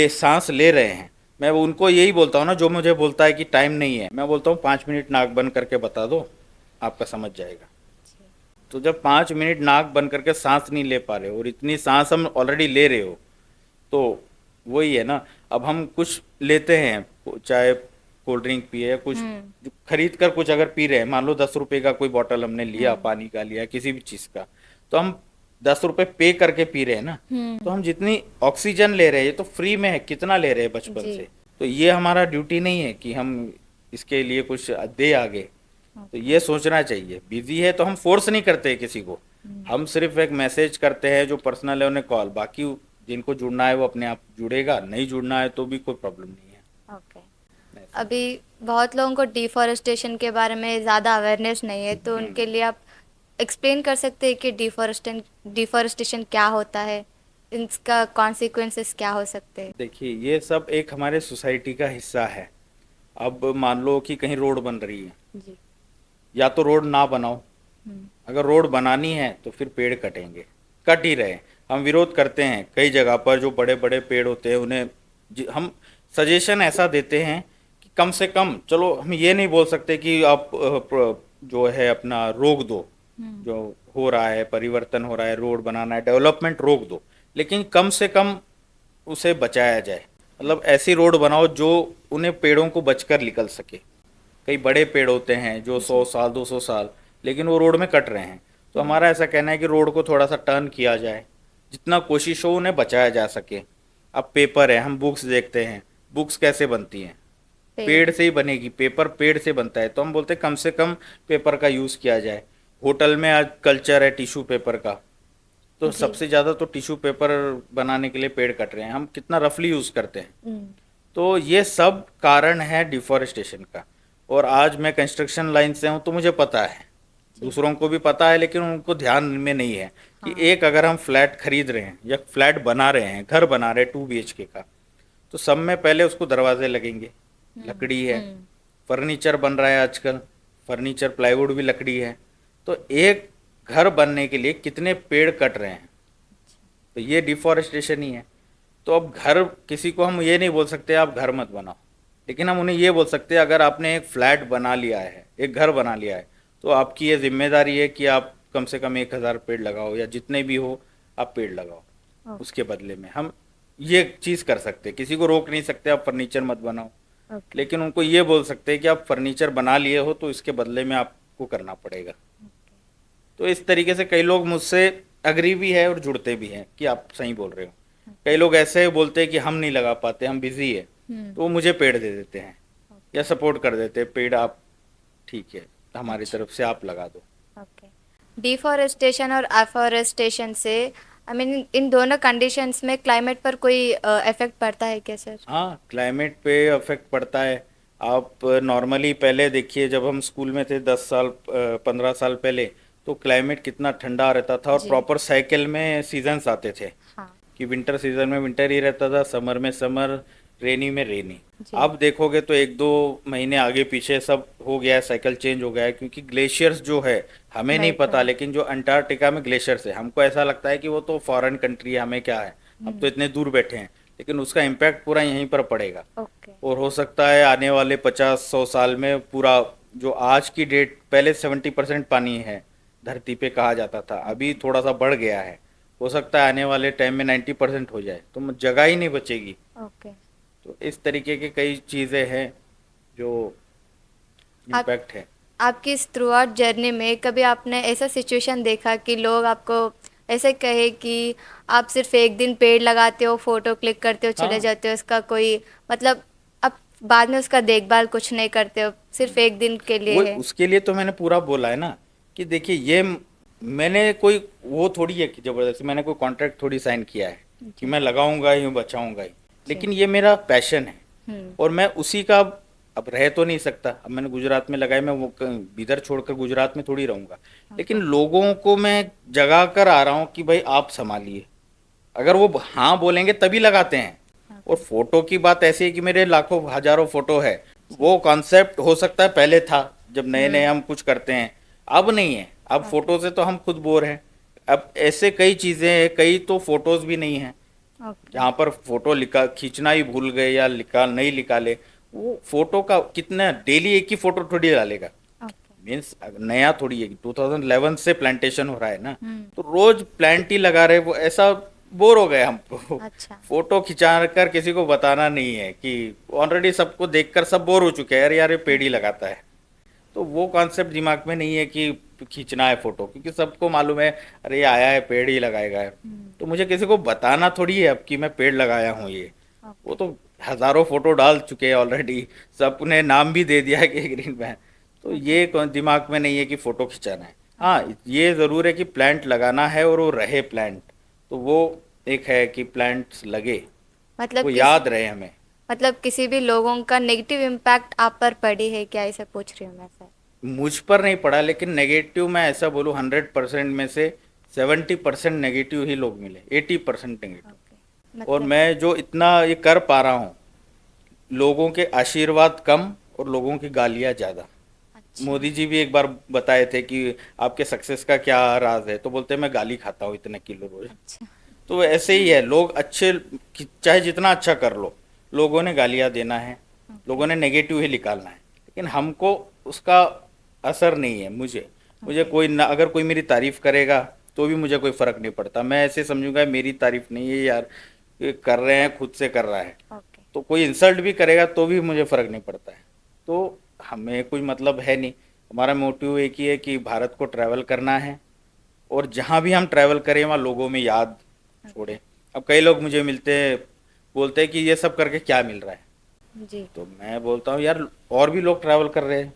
सांस ले रहे हैं, मैं उनको यही बोलता हूँ ना, जो मुझे बोलता है कि टाइम नहीं है, मैं बोलता हूँ 5 मिनट नाक बंद करके बता दो, आपका समझ जाएगा। तो जब 5 मिनट नाक बंद करके सांस नहीं ले पा रहे हो और इतनी सांस हम ऑलरेडी ले रहे हो, तो वही है ना। अब हम कुछ लेते हैं, चाहे कोल्ड ड्रिंक पिए या कुछ खरीद कर कुछ अगर पी रहे हैं, मान लो 10 रुपए का कोई बॉटल हमने लिया, पानी का लिया, किसी भी चीज का, तो हम 10 रुपए पे करके पी रहे हैं ना। तो हम जितनी ऑक्सीजन ले रहे हैं, ये तो फ्री में है, कितना ले रहे हैं बचपन जी। से। तो ये हमारा ड्यूटी नहीं है कि हम इसके लिए कुछ दे आगे। तो ये सोचना चाहिए, बिजी है तो हम फोर्स नहीं करते किसी को, हम सिर्फ एक मैसेज करते हैं, जो पर्सनल है उन्हें कॉल, बाकी जिनको जुड़ना है वो अपने आप जुड़ेगा, नहीं जुड़ना है तो भी कोई प्रॉब्लम नहीं है। ओके। अभी बहुत लोगों को डिफॉरेस्टेशन के बारे में ज़्यादा अवेयरनेस नहीं है, तो उनके लिए आप एक्सप्लेन कर सकते हैं कि डिफॉरेस्टेशन क्या होता है, इसका कॉन्सिक्वेंसेस क्या हो सकते हैं? देखिए, ये सब एक हमारे सोसाइटी का हिस्सा है। अब मान लो कि कहीं रोड बन रही है, जी। या तो रोड ना बनाओ, अगर रोड बनानी है तो फिर पेड़ कटेंगे, कट ही रहे। हम विरोध करते हैं कई जगह पर, जो बड़े बड़े पेड़ होते हैं उन्हें हम सजेशन ऐसा देते हैं कि कम से कम, चलो हम ये नहीं बोल सकते कि आप जो है अपना रोक दो, जो हो रहा है, परिवर्तन हो रहा है, रोड बनाना है, डेवलपमेंट रोक दो, लेकिन कम से कम उसे बचाया जाए। मतलब ऐसी रोड बनाओ जो उन्हें पेड़ों को बचकर निकल सके। कई बड़े पेड़ होते हैं जो 100 साल 200 साल, लेकिन वो रोड में कट रहे हैं। तो हमारा ऐसा कहना है कि रोड को थोड़ा सा टर्न किया जाए, जितना कोशिश हो उन्हें बचाया जा सके। अब पेपर है, हम बुक्स देखते हैं, बुक्स कैसे बनती हैं? पेड़ से ही बनेगी, पेपर पेड़ से बनता है। तो हम बोलते हैं कम से कम पेपर का यूज़ किया जाए। होटल में आज कल्चर है टिश्यू पेपर का, तो जी। सबसे ज़्यादा तो टिश्यू पेपर बनाने के लिए पेड़ कट रहे हैं, हम कितना रफली यूज़ करते हैं। तो ये सब कारण है डिफॉरेस्टेशन का। और आज मैं कंस्ट्रक्शन लाइन से हूँ तो मुझे पता है, दूसरों को भी पता है, लेकिन उनको ध्यान में नहीं है कि एक अगर हम फ्लैट खरीद रहे हैं या फ्लैट बना रहे हैं, घर बना रहे हैं 2 BHK का, तो सब में पहले उसको दरवाजे लगेंगे, लकड़ी है। फर्नीचर बन रहा है आजकल, फर्नीचर प्लाईवुड भी लकड़ी है। तो एक घर बनने के लिए कितने पेड़ कट रहे हैं, तो ये डिफॉरेस्टेशन ही है। तो अब घर, किसी को हम ये नहीं बोल सकते आप घर मत बनाओ, लेकिन हम उन्हें ये बोल सकते हैं अगर आपने एक फ्लैट बना लिया है, एक घर बना लिया है, तो आपकी ये जिम्मेदारी है कि आप कम से कम 1000 पेड़ लगाओ, या जितने भी हो आप पेड़ लगाओ। उसके बदले में हम ये चीज़ कर सकते हैं, किसी को रोक नहीं सकते आप फर्नीचर मत बनाओ, लेकिन उनको ये बोल सकते हैं कि आप फर्नीचर बना लिए हो तो इसके बदले में आपको करना पड़ेगा। तो इस तरीके से कई लोग मुझसे अग्री भी है और जुड़ते भी हैं कि आप सही बोल रहे हो। कई लोग ऐसे बोलते हैं कि हम नहीं लगा पाते, हम बिजी है, तो वो मुझे पेड़ दे देते हैं या सपोर्ट कर देते हैं, पेड़ आप ठीक है हमारी तरफ से आप लगा दो। ओके। डिफॉरेस्टेशन और अफॉरेस्टेशन से आई मीन इन दोनों कंडीशंस में क्लाइमेट पर कोई इफेक्ट पड़ता है क्या सर? हाँ, क्लाइमेट पे इफेक्ट पड़ता है। आप नॉर्मली पहले देखिए, जब हम स्कूल में थे 10 साल 15 साल पहले, तो क्लाइमेट कितना ठंडा रहता था और जी। प्रॉपर साइकिल में सीजन्स आते थे हाँ कि विंटर सीजन में विंटर ही रहता था, समर में समर, रेनी में रेनी। जी। अब देखोगे तो 1-2 महीने आगे पीछे सब हो गया है, साइकिल चेंज हो गया है, क्योंकि ग्लेशियर्स जो है हमें नहीं Right, पता, right. लेकिन जो अंटार्कटिका में ग्लेशियर्स है, हमको ऐसा लगता है कि वो तो फॉरेन कंट्री है, हमें क्या है, हम तो इतने दूर बैठे हैं, लेकिन उसका इम्पैक्ट पूरा यहीं पर पड़ेगा। ओके। और हो सकता है आने वाले 50-100 साल में पूरा, जो आज की डेट, पहले 70% पानी है धरती पे कहा जाता था, अभी थोड़ा सा बढ़ गया है, हो सकता है आने वाले टाइम में 90% हो जाए, तो जगह ही नहीं बचेगी। ओके। तो इस तरीके के कई चीज़ें हैं जो आप इम्पैक्ट है। आपकी इस थ्रू आउट जर्नी में कभी आपने ऐसा सिचुएशन देखा कि लोग आपको ऐसे कहे कि आप सिर्फ एक दिन पेड़ लगाते हो, फोटो क्लिक करते हो, चले हाँ। जाते हो, इसका कोई मतलब आप बाद में उसका देखभाल कुछ नहीं करते हो, सिर्फ एक दिन के लिए वो है? उसके लिए तो मैंने पूरा बोला है ना कि देखिए, ये मैंने कोई वो थोड़ी है कि जबरदस्ती मैंने कोई कॉन्ट्रैक्ट थोड़ी साइन किया है कि मैं लगाऊंगा ही बचाऊंगा ही, लेकिन ये मेरा पैशन है और मैं उसी का अब रह तो नहीं सकता, अब मैंने गुजरात में लगाए, मैं वो इधर छोड़कर गुजरात में थोड़ी रहूंगा। लेकिन लोगों को मैं जगा कर आ रहा हूँ कि भाई आप संभालिए, अगर वो हाँ बोलेंगे तभी लगाते हैं। और फोटो की बात ऐसी है कि मेरे लाखों हजारों फोटो है। वो कॉन्सेप्ट हो सकता है पहले था, जब नए नए हम कुछ करते हैं, अब नहीं है। अब फोटो से तो हम खुद बोर हैं। अब ऐसे कई चीजें हैं, कई तो फोटोज भी नहीं है, ओके। जहाँ पर फोटो लिखा खींचना ही भूल गए या लिखा नहीं निकाले। वो फोटो का कितना, डेली एक ही फोटो थोड़ी डालेगा। ओके। मीन्स नया थोड़ी है, 2011 से प्लांटेशन हो रहा है ना, तो रोज प्लांट ही लगा रहे, वो ऐसा बोर हो गए हमको। अच्छा। फोटो खिंचा कर किसी को बताना नहीं है कि ऑलरेडी सबको देखकर सब बोर हो चुके हैं, यार यार ये पेड़ ही लगाता है। तो वो कॉन्सेप्ट दिमाग में नहीं है कि खींचना है फोटो, क्योंकि सबको मालूम है अरे ये आया है पेड़ ही लगाएगा है। तो मुझे किसी को बताना थोड़ी है अब कि मैं पेड़ लगाया हूँ ये। वो तो हजारों फोटो डाल चुके हैं ऑलरेडी, सबने नाम भी दे दिया है कि ग्रीन मैन। तो ये दिमाग में नहीं है कि फोटो खिंचाना है। हाँ ये ज़रूर है कि प्लांट लगाना है और वो रहे प्लांट, तो वो एक है कि प्लांट्स लगे, मतलब वो किस याद रहे हमें। मतलब किसी भी लोगों का नेगेटिव इम्पैक्ट आप पर पड़ी है क्या, ऐसा पूछ रही हूँ मैं सर। मुझ पर नहीं पड़ा, लेकिन नेगेटिव मैं ऐसा बोलूँ 100% में से 70% नेगेटिव ही लोग मिले, 80% नेगेटिव। ओके। और मतलब मैं जो इतना ये कर पा रहा हूँ, लोगों के आशीर्वाद कम और लोगों की गालियाँ ज़्यादा। अच्छा। मोदी जी भी एक बार बताए थे कि आपके सक्सेस का क्या राज है, तो बोलते हैं मैं गाली खाता हूँ इतने किलो रोज। अच्छा। तो ऐसे ही है, लोग अच्छे, चाहे जितना अच्छा कर लो, लोगों ने गालियाँ देना है, लोगों ने नेगेटिव ही निकालना है, लेकिन हमको उसका असर नहीं है। मुझे मुझे कोई ना, अगर कोई मेरी तारीफ करेगा तो भी मुझे कोई फर्क नहीं पड़ता। मैं ऐसे समझूंगा मेरी तारीफ नहीं है यार, ये कर रहे हैं खुद से कर रहा है। ओके। तो कोई इंसल्ट भी करेगा तो भी मुझे फर्क नहीं पड़ता है। तो हमें कोई मतलब है नहीं। हमारा मोटिव एक ही है कि भारत को ट्रैवल करना है, और जहाँ भी हम ट्रैवल करें वहाँ लोगों में याद छोड़े। अब कई लोग मुझे मिलते हैं, बोलते हैं कि ये सब करके क्या मिल रहा है। जी। तो मैं बोलता हूँ यार और भी लोग ट्रैवल कर रहे हैं,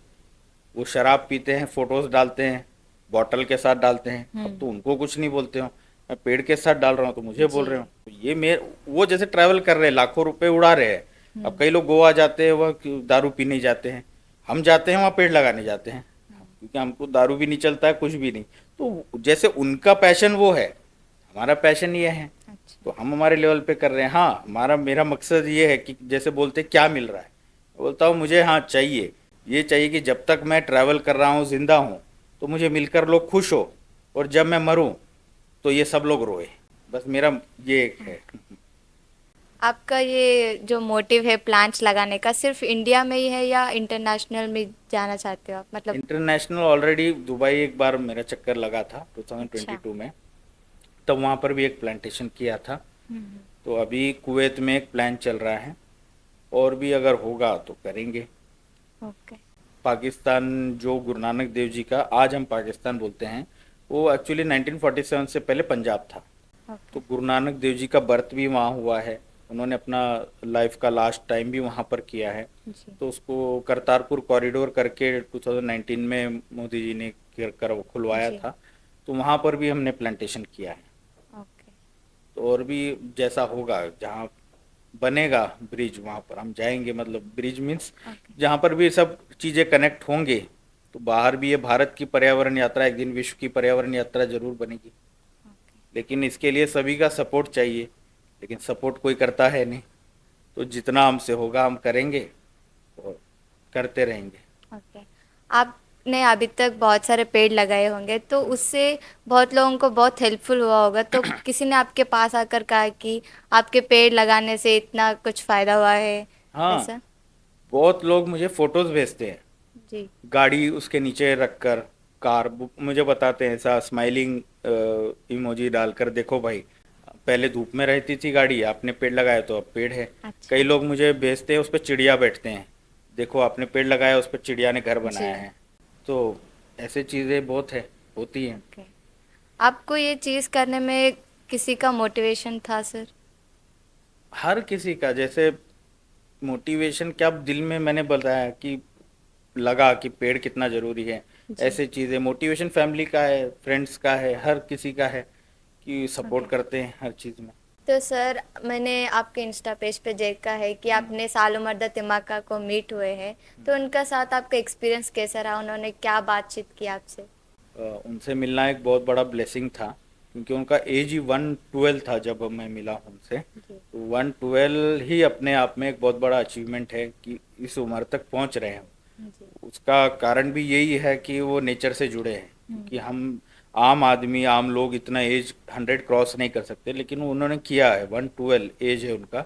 वो शराब पीते हैं, फोटोज डालते हैं, बॉटल के साथ डालते हैं, अब तो उनको कुछ नहीं बोलते हो। मैं पेड़ के साथ डाल रहा हूँ तो मुझे बोल जी। रहे हो। तो ये मेरे, वो जैसे ट्रैवल कर रहे हैं लाखों रुपए उड़ा रहे हैं। अब कई लोग गोवा जाते हैं, वह दारू पीने जाते हैं, हम जाते हैं वहाँ पेड़ लगाने जाते हैं, क्योंकि हमको दारू भी नहीं चलता है, कुछ भी नहीं। तो जैसे उनका पैशन वो है, हमारा पैशन ये है, अच्छा। तो हम हमारे लेवल पे कर रहे हैं। हाँ हमारा, मेरा मकसद ये है कि जैसे बोलते हैं, क्या मिल रहा है, बोलता हूँ मुझे हाँ चाहिए, ये चाहिए कि जब तक मैं ट्रैवल कर रहा हूँ, जिंदा हूँ, तो मुझे मिलकर लोग खुश हो, और जब मैं मरूं तो ये सब लोग रोए। बस मेरा ये एक है। आपका ये जो मोटिव है प्लांट्स लगाने का सिर्फ इंडिया में ही है या इंटरनेशनल में जाना चाहते हो आप, मतलब। इंटरनेशनल ऑलरेडी दुबई एक बार मेरा चक्कर लगा था अच्छा। 2022 में, तब वहाँ पर भी एक प्लांटेशन किया था। तो अभी कुवैत में एक प्लान चल रहा है, और भी अगर होगा तो करेंगे। ओके। पाकिस्तान, जो गुरु नानक देव जी का आज हम पाकिस्तान बोलते हैं, वो एक्चुअली 1947 से पहले पंजाब था। तो ओके। गुरु नानक देव जी का बर्थ भी वहाँ हुआ है, उन्होंने अपना लाइफ का लास्ट टाइम भी वहाँ पर किया है। जी। तो उसको करतारपुर कॉरिडोर करके 2019 में मोदी जी ने कर वो खुलवाया जी। था। तो वहाँ पर भी हमने प्लांटेशन किया है। ओके। तो और भी जैसा होगा, जहाँ बनेगा ब्रिज वहाँ पर हम जाएंगे। मतलब ब्रिज मीन्स ओके। जहाँ पर भी सब चीज़ें कनेक्ट होंगे, तो बाहर भी ये भारत की पर्यावरण यात्रा एक दिन विश्व की पर्यावरण यात्रा जरूर बनेगी। लेकिन इसके लिए सभी का सपोर्ट चाहिए, लेकिन सपोर्ट कोई करता है नहीं। तो जितना हमसे होगा हम करेंगे और करते रहेंगे। ओके। आपने अभी तक बहुत सारे पेड़ लगाए होंगे तो उससे बहुत लोगों को बहुत हेल्पफुल हुआ होगा, तो किसी ने आपके पास आकर कहा कि आपके पेड़ लगाने से इतना कुछ फायदा हुआ है, हाँ, ऐसा। बहुत लोग मुझे फोटोज भेजते हैं, जी। गाड़ी उसके नीचे रखकर, कार मुझे बताते हैं ऐसा स्माइलिंग इमोजी डालकर, देखो भाई पहले धूप में रहती थी गाड़ी, आपने पेड़ लगाया तो अब पेड़ है। कई अच्छा। लोग मुझे भेजते हैं उस पर चिड़िया बैठते हैं, देखो आपने पेड़ लगाया उस पर चिड़िया ने घर जी। बनाया है। तो ऐसे चीज़ें बहुत है, होती हैं। ओके। आपको ये चीज़ करने में किसी का मोटिवेशन था सर? हर किसी का, जैसे मोटिवेशन क्या, दिल में मैंने बताया कि लगा कि पेड़ कितना ज़रूरी है। जी। ऐसे चीज़ें मोटिवेशन फैमिली का है, फ्रेंड्स का है, हर किसी का है कि ओके। सपोर्ट करते हैं हर चीज़ में। तो सर मैंने आपके इंस्टा पेज पे देखा है कि आपने सालों मर्दा तिमाका को मीट हुए हैं, तो उनका साथ आपका एक्सपीरियंस कैसा रहा, उन्होंने क्या बातचीत की आपसे? उनसे मिलना एक बहुत बड़ा ब्लेसिंग था, क्योंकि उनका एज ही 112 था जब मैं मिला उनसे। जी। तो 112 ही अपने आप में एक बहुत बड़ा अचीवमेंट है कि इस उम्र तक पहुंच रहे हैं। जी। उसका कारण भी यही है कि वो नेचर से जुड़े हैं, क्योंकि हम आम आदमी आम लोग इतना एज 100 क्रॉस नहीं कर सकते, लेकिन उन्होंने किया है। 112 एज है उनका।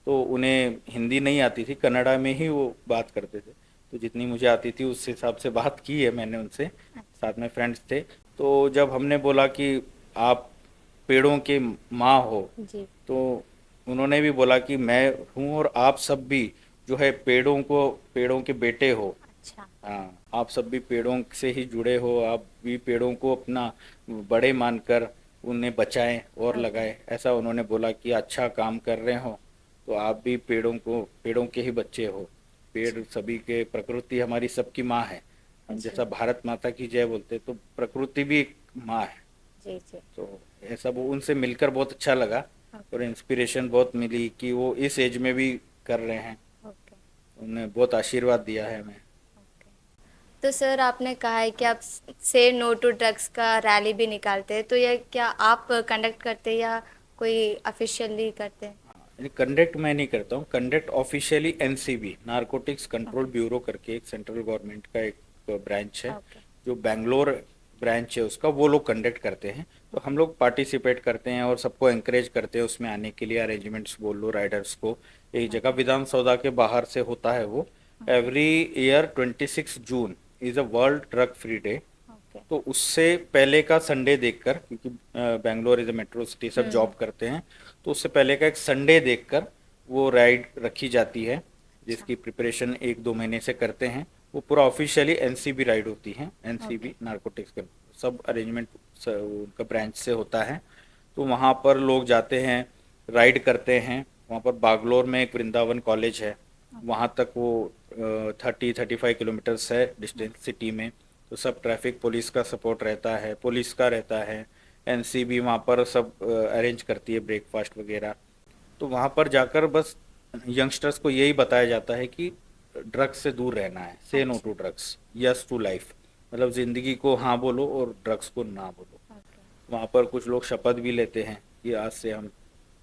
तो उन्हें हिंदी नहीं आती थी, कन्नड़ा में ही वो बात करते थे। तो जितनी मुझे आती थी उस हिसाब से बात की है मैंने उनसे। साथ में फ्रेंड्स थे। तो जब हमने बोला कि आप पेड़ों के माँ हो, जी। तो उन्होंने भी बोला कि मैं हूँ और आप सब भी जो है पेड़ों के बेटे हो। अच्छा। हाँ, आप सब भी पेड़ों से ही जुड़े हो, आप भी पेड़ों को अपना बड़े मानकर उन्हें बचाएं और ओके। लगाएं। ऐसा उन्होंने बोला कि अच्छा काम कर रहे हो तो आप भी पेड़ों के ही बच्चे हो। पेड़ सभी के, प्रकृति हमारी सबकी माँ है। हम जी। जैसा भारत माता की जय बोलते, तो प्रकृति भी एक माँ है। जी। जी। तो ऐसा वो उनसे मिलकर बहुत अच्छा लगा, ओके। और इंस्पिरेशन बहुत मिली कि वो इस एज में भी कर रहे हैं। ओके। उन्हें बहुत आशीर्वाद दिया है हमें। ओके। तो सर आपने कहा है कि आप से नो टू ड्रग्स का रैली भी निकालते हैं, तो ये क्या आप कंडक्ट करते हैं या कोई ऑफिशियली करते हैं? कंडक्ट मैं नहीं करता हूँ। Conduct officially NCB, narcotics control okay. Bureau करके एक सेंट्रल गवर्नमेंट का एक ब्रांच है, ओके। जो बेंगलोर ब्रांच है उसका, वो लोग कंडक्ट करते हैं। तो हम लोग पार्टिसिपेट करते हैं और सबको एंकरेज करते हैं उसमें आने के लिए। अरेंजमेंट्स बोल लो राइडर्स को। एक जगह ओके। विधानसौदा के बाहर से होता है वो। Okay. Every year 26 June is a world drug free day. Okay. तो उससे पहले का संडे देखकर, क्योंकि Bangalore is a metro city, सब जॉब करते हैं, तो उससे पहले का एक संडे देखकर वो राइड रखी जाती है, अच्छा। जिसकी प्रिपरेशन 1-2 महीने से करते हैं। वो पूरा ऑफिशियली एनसीबी राइड होती है। ओके। एनसीबी नारकोटिक्स का सब अरेंजमेंट उनका ब्रांच से होता है। तो वहाँ पर लोग जाते हैं, राइड करते हैं। वहाँ पर बागलोर में एक वृंदावन कॉलेज है, ओके। वहाँ तक वो 30-35 किलोमीटर्स है डिस्टेंस सिटी में। तो सब ट्रैफिक पुलिस का सपोर्ट रहता है, पुलिस का रहता है। एनसीबी वहाँ पर सब अरेंज करती है, ब्रेकफास्ट वगैरह। तो वहाँ पर जाकर बस यंगस्टर्स को यही बताया जाता है कि ड्रग्स से दूर रहना है। से नो अच्छा। To drugs, yes to life. मतलब ज़िंदगी को हाँ बोलो और ड्रग्स को ना बोलो। ओके। वहाँ पर कुछ लोग शपथ भी लेते हैं कि आज से हम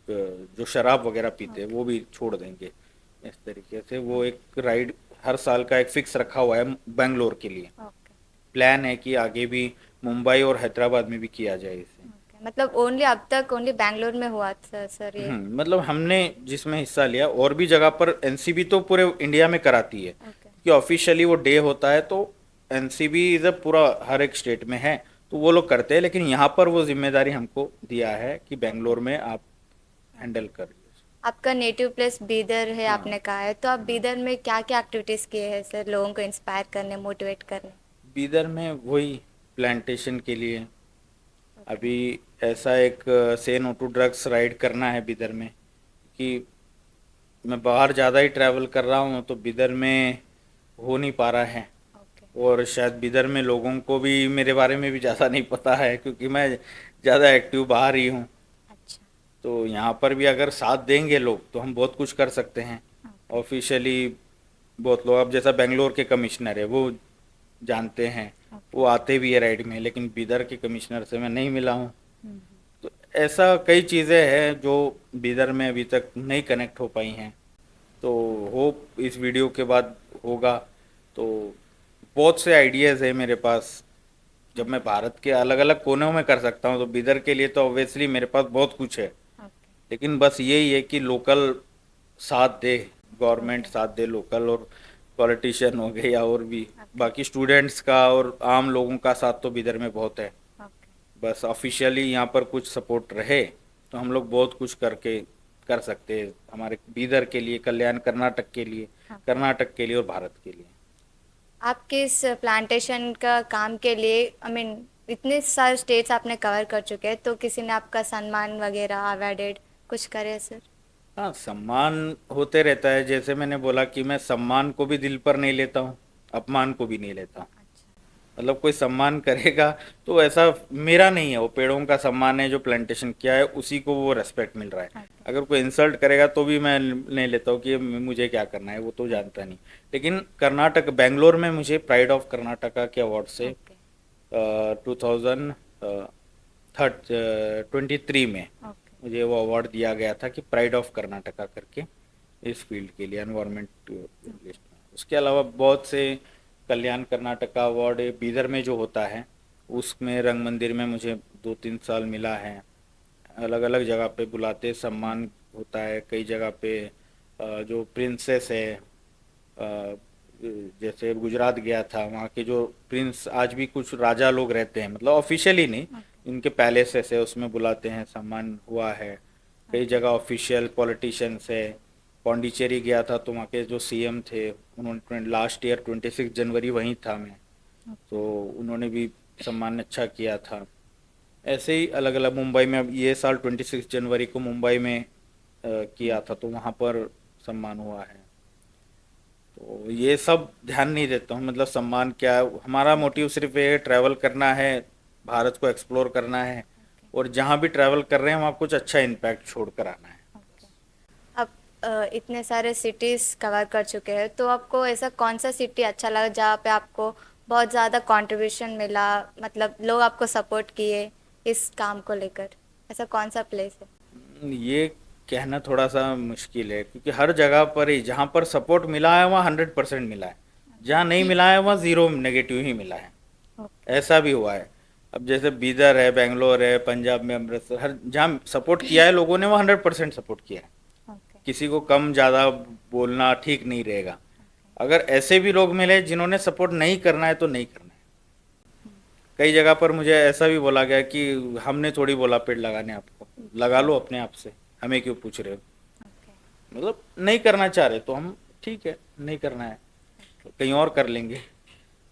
जो शराब वगैरह पीते हैं ओके। वो भी छोड़ देंगे। इस तरीके से वो एक राइड हर साल का एक फिक्स रखा हुआ है बेंगलोर के लिए। ओके। प्लान है कि आगे भी मुंबई और हैदराबाद में भी किया जाए इसे। ओके, मतलब ओनली अब तक ओनली बैंगलोर में हुआ था सर ये? मतलब हमने जिसमें हिस्सा लिया, और भी जगह पर एनसीबी तो पूरे इंडिया में कराती है, ओके। कि ऑफिशियली वो डे होता है। तो एनसीबी इधर पूरा हर एक स्टेट में है, तो वो लोग करते हैं। लेकिन यहाँ पर वो जिम्मेदारी हमको दिया है कि ओके। बेंगलोर में आप हैंडल करिए। आपका नेटिव प्लेस बीदर है हाँ। आपने कहा है, तो आप हाँ। बीदर में क्या क्या एक्टिविटीज़ किए हैं सर, लोगों को इंस्पायर करने, मोटिवेट करने? बीदर में वही प्लांटेशन के लिए ओके। अभी ऐसा एक से नो टू ड्रग्स राइड करना है बीदर में। कि मैं बाहर ज़्यादा ही ट्रैवल कर रहा हूँ, तो बीदर में हो नहीं पा रहा है। ओके। और शायद बीदर में लोगों को भी मेरे बारे में भी ज़्यादा नहीं पता है, क्योंकि मैं ज़्यादा एक्टिव बाहर ही हूँ। अच्छा। तो यहाँ पर भी अगर साथ देंगे लोग तो हम बहुत कुछ कर सकते हैं। ओके। ऑफिशियली बहुत लोग, अब जैसा बेंगलोर के कमिश्नर है वो जानते हैं, ओके। वो आते भी है राइड में, लेकिन बीदर के कमिश्नर से मैं नहीं मिला हूँ। हम्म। तो ऐसा कई चीज़ें हैं जो बीदर में अभी तक नहीं कनेक्ट हो पाई हैं। तो होप इस वीडियो के बाद होगा। तो बहुत से आइडियाज़ है मेरे पास। जब मैं ओके। भारत के अलग अलग कोनों में कर सकता हूँ, तो बीदर के लिए तो ऑब्वियसली मेरे पास बहुत कुछ है। ओके। लेकिन बस यही है कि लोकल साथ दे, गवर्नमेंट ओके। साथ दे, लोकल और पॉलिटिशियन हो गए या और भी, ओके। बाकी स्टूडेंट्स का और आम लोगों का साथ तो बीदर में बहुत है। ओके। बस ऑफिशियली यहाँ पर कुछ सपोर्ट रहे तो हम लोग बहुत कुछ करके कर सकते हैं, हमारे बीदर के लिए, कल्याण ओके। कर्नाटक के लिए और भारत के लिए। आपके इस प्लांटेशन का काम के लिए आई मीन इतने सारे स्टेट्स आपने कवर कर चुके हैं, तो किसी ने आपका सम्मान वगैरह अवार्डेड कुछ करे सर? हाँ, सम्मान होते रहता है। जैसे मैंने बोला कि मैं सम्मान को भी दिल पर नहीं लेता हूँ, अपमान को भी नहीं लेता हूँ। अच्छा। मतलब कोई सम्मान करेगा तो ऐसा मेरा नहीं है, वो पेड़ों का सम्मान है, जो प्लांटेशन किया है उसी को वो रेस्पेक्ट मिल रहा है। ओके। अगर कोई इंसल्ट करेगा तो भी मैं नहीं लेता हूँ कि मुझे क्या करना है, वो तो जानता नहीं। लेकिन कर्नाटक बेंगलोर में मुझे प्राइड ऑफ कर्नाटका के अवार्ड से ओके। 2023 में ओके। मुझे वो अवार्ड दिया गया था कि प्राइड ऑफ कर्नाटका करके, इस फील्ड के लिए, एनवायरनमेंट लिस्ट में। उसके अलावा बहुत से कल्याण कर्नाटका अवार्ड बीदर में जो होता है, उसमें रंग मंदिर में मुझे 2-3 साल मिला है। अलग अलग जगह पे बुलाते सम्मान होता है, कई जगह पे जो प्रिंसेस है, जैसे गुजरात गया था, वहाँ के जो प्रिंस आज भी कुछ राजा लोग रहते हैं, मतलब ऑफिशियली नहीं, इनके पैलेसेस है उसमें बुलाते हैं, सम्मान हुआ है। कई ओके। जगह ऑफिशियल पॉलिटिशियंस है। पौंडीचेरी गया था तो वहाँ के जो सीएम थे, उन्होंने लास्ट ईयर 26 जनवरी वहीं था मैं, तो उन्होंने भी सम्मान अच्छा किया था। ऐसे ही अलग अलग, मुंबई में अब ये साल 26 जनवरी को मुंबई में किया था तो वहाँ पर सम्मान हुआ है। तो ये सब ध्यान नहीं देता हूँ, मतलब सम्मान क्या है, हमारा मोटिव सिर्फ ये ट्रैवल करना है, भारत को एक्सप्लोर करना है, और जहाँ भी ट्रैवल कर रहे हैं वहाँ कुछ अच्छा इम्पैक्ट छोड़ कर आना है। ओके। आप इतने सारे सिटीज़ कवर कर चुके हैं, तो आपको ऐसा कौन सा सिटी अच्छा लगा जहाँ पे आपको बहुत ज़्यादा कंट्रीब्यूशन मिला, मतलब लोग आपको सपोर्ट किए इस काम को लेकर? ऐसा कौन सा प्लेस है? ये कहना थोड़ा सा मुश्किल है, क्योंकि हर जगह पर ही जहाँ पर सपोर्ट मिला है वहाँ 100% मिला है, जहाँ नहीं मिला है वहाँ ज़ीरो नेगेटिव ही मिला है। ओके। ऐसा भी हुआ है। अब जैसे बीदर है, बेंगलोर है, पंजाब में अमृतसर, हर जहाँ सपोर्ट किया है लोगों ने वो 100% सपोर्ट किया है। ओके। किसी को कम ज़्यादा बोलना ठीक नहीं रहेगा। अगर ऐसे भी लोग मिले जिन्होंने सपोर्ट नहीं करना है तो नहीं करना है। कई जगह पर मुझे ऐसा भी बोला गया कि हमने थोड़ी बोला पेड़ लगाने आपको, लगा लो अपने आप से, हमें क्यों पूछ रहे हो। ओके। मतलब नहीं करना चाह रहे तो हम, ठीक है नहीं करना है तो कहीं और कर लेंगे।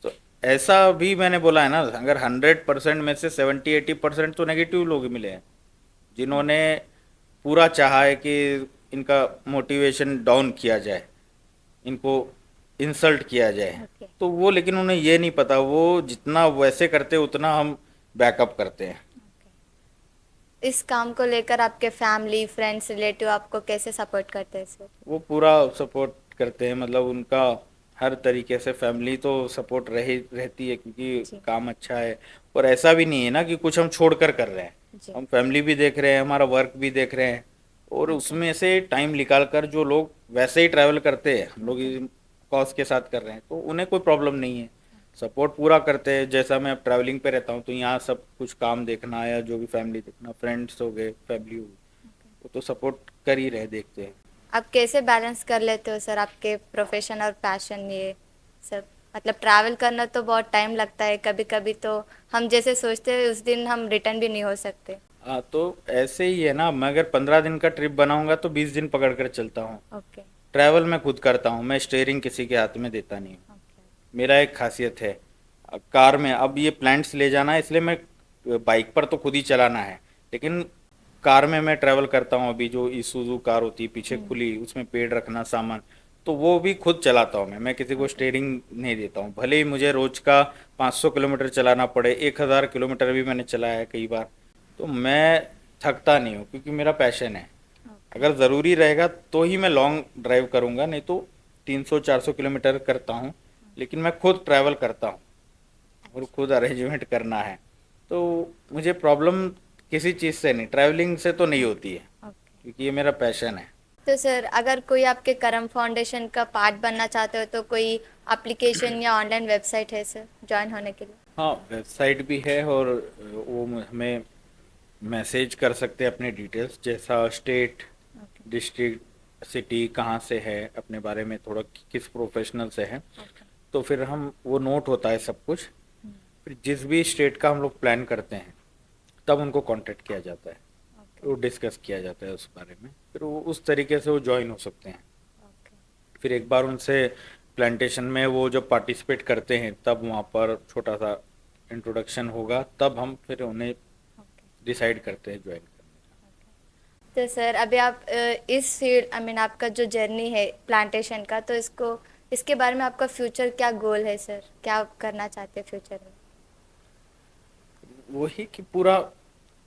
तो ऐसा भी मैंने बोला है ना, अगर 100% में से 70-80% तो नेगेटिव लोग मिले हैं, जिन्होंने पूरा चाहा है कि इनका मोटिवेशन डाउन किया जाए, इनको इंसल्ट किया जाए। ओके। तो वो, लेकिन उन्हें ये नहीं पता, वो जितना वैसे करते उतना हम बैकअप करते हैं। इस काम को लेकर आपके फैमिली, फ्रेंड्स, रिलेटिव आपको कैसे सपोर्ट करते हैं सर? वो पूरा सपोर्ट करते हैं, मतलब उनका हर तरीके से फैमिली तो सपोर्ट रहती है, क्योंकि जी। काम अच्छा है। और ऐसा भी नहीं है ना कि कुछ हम छोड़ कर रहे हैं, जी। हम फैमिली भी देख रहे हैं, हमारा वर्क भी देख रहे हैं, और ओके। उसमें से टाइम निकाल कर जो लोग वैसे ही ट्रैवल करते हैं, हम लोग ओके। कॉज के साथ कर रहे हैं, तो उन्हें कोई प्रॉब्लम नहीं है, सपोर्ट पूरा करते हैं। जैसा मैं अब ट्रैवलिंग पे रहता हूँ तो यहाँ सब कुछ काम देखना या जो भी फैमिली देखना, फ्रेंड्स हो गए, फैमिली हो गई, वो तो सपोर्ट कर ही रहे, देखते हैं। आप कैसे बैलेंस कर लेते हो सर आपके प्रोफेशन और पैशन, ये सब? मतलब ट्रैवल करना तो बहुत टाइम लगता है, कभी कभी तो हम जैसे सोचते हैं उस दिन हम रिटर्न भी नहीं हो सकते। हाँ, तो ऐसे ही है ना, मैं अगर 15 दिन का ट्रिप बनाऊंगा तो 20 दिन पकड़ कर चलता हूँ। ओके। ट्रैवल मैं खुद करता हूँ, मैं स्टेयरिंग किसी के हाथ में देता नहीं हूँ। ओके। मेरा एक खासियत है, कार में अब ये प्लांट्स ले जाना है, इसलिए मैं बाइक पर तो खुद ही चलाना है, लेकिन कार में मैं ट्रैवल करता हूँ। अभी जो ईसुजू कार होती है पीछे खुली, उसमें पेड़ रखना सामान, तो वो भी खुद चलाता हूँ मैं किसी को ओके। स्टेयरिंग नहीं देता हूँ। भले ही मुझे रोज का 500 किलोमीटर चलाना पड़े, 1000 किलोमीटर भी मैंने चलाया है कई बार, तो मैं थकता नहीं हूँ, क्योंकि मेरा पैशन है। ओके। अगर ज़रूरी रहेगा तो ही मैं लॉन्ग ड्राइव करूँगा, नहीं तो 300-400 किलोमीटर करता हूँ, लेकिन मैं खुद ट्रैवल करता हूँ और खुद अरेंजमेंट करना है। तो मुझे प्रॉब्लम किसी चीज़ से नहीं, ट्रैवलिंग से तो नहीं होती है, ओके। क्योंकि ये मेरा पैशन है। तो सर अगर कोई आपके करम फाउंडेशन का पार्ट बनना चाहते हो तो कोई एप्लीकेशन या ऑनलाइन वेबसाइट है सर ज्वाइन होने के लिए? हाँ, वेबसाइट भी है, और वो हमें मैसेज कर सकते हैं अपने डिटेल्स, जैसा स्टेट, ओके। डिस्ट्रिक्ट, सिटी कहाँ से है, अपने बारे में थोड़ा किस प्रोफेशनल से है, ओके। तो फिर हम वो नोट होता है सब कुछ। फिर जिस भी स्टेट का हम लोग प्लान करते हैं तब उनको कांटेक्ट किया जाता है, ओके। वो डिस्कस किया जाता है उस बारे में, फिर वो उस तरीके से वो ज्वाइन हो सकते हैं। ओके। फिर एक बार उनसे प्लांटेशन में वो जब पार्टिसिपेट करते हैं तब वहाँ पर छोटा सा इंट्रोडक्शन होगा, तब हम फिर उन्हें ओके। डिसाइड करते हैं ज्वाइन करने तो सर अभी आप इस फील्ड, आई मीन आपका जो जर्नी है प्लांटेशन का, तो इसको इसके बारे में आपका फ्यूचर क्या गोल है सर, क्या आप करना चाहते हैं फ्यूचर में? वही कि पूरा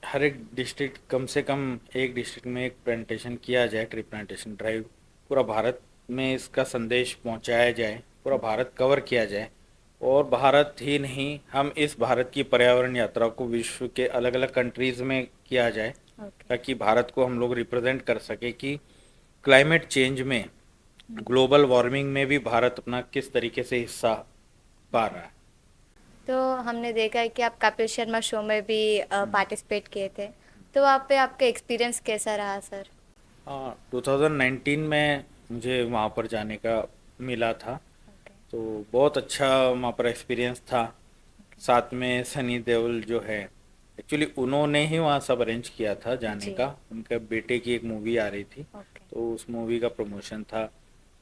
हर एक डिस्ट्रिक्ट, कम से कम एक डिस्ट्रिक्ट में एक प्लांटेशन किया जाए, ट्री प्लांटेशन ड्राइव, पूरा भारत में इसका संदेश पहुंचाया जाए, पूरा भारत कवर किया जाए। और भारत ही नहीं, हम इस भारत की पर्यावरण यात्रा को विश्व के अलग अलग कंट्रीज़ में किया जाए, ओके। ताकि भारत को हम लोग रिप्रेजेंट कर सके कि क्लाइमेट चेंज में, ग्लोबल वार्मिंग में भी भारत अपना किस तरीके से हिस्सा पा रहा है। तो हमने देखा है कि आप कपिल शर्मा शो में भी पार्टिसिपेट किए थे, तो वहाँ पे आपका एक्सपीरियंस कैसा रहा सर? हाँ, 2019 में मुझे वहाँ पर जाने का मिला था, ओके। तो बहुत अच्छा वहाँ पर एक्सपीरियंस था। साथ में सनी देओल जो है, एक्चुअली उन्होंने ही वहाँ सब अरेंज किया था जाने जी। का, उनके बेटे की एक मूवी आ रही थी, ओके। तो उस मूवी का प्रमोशन था।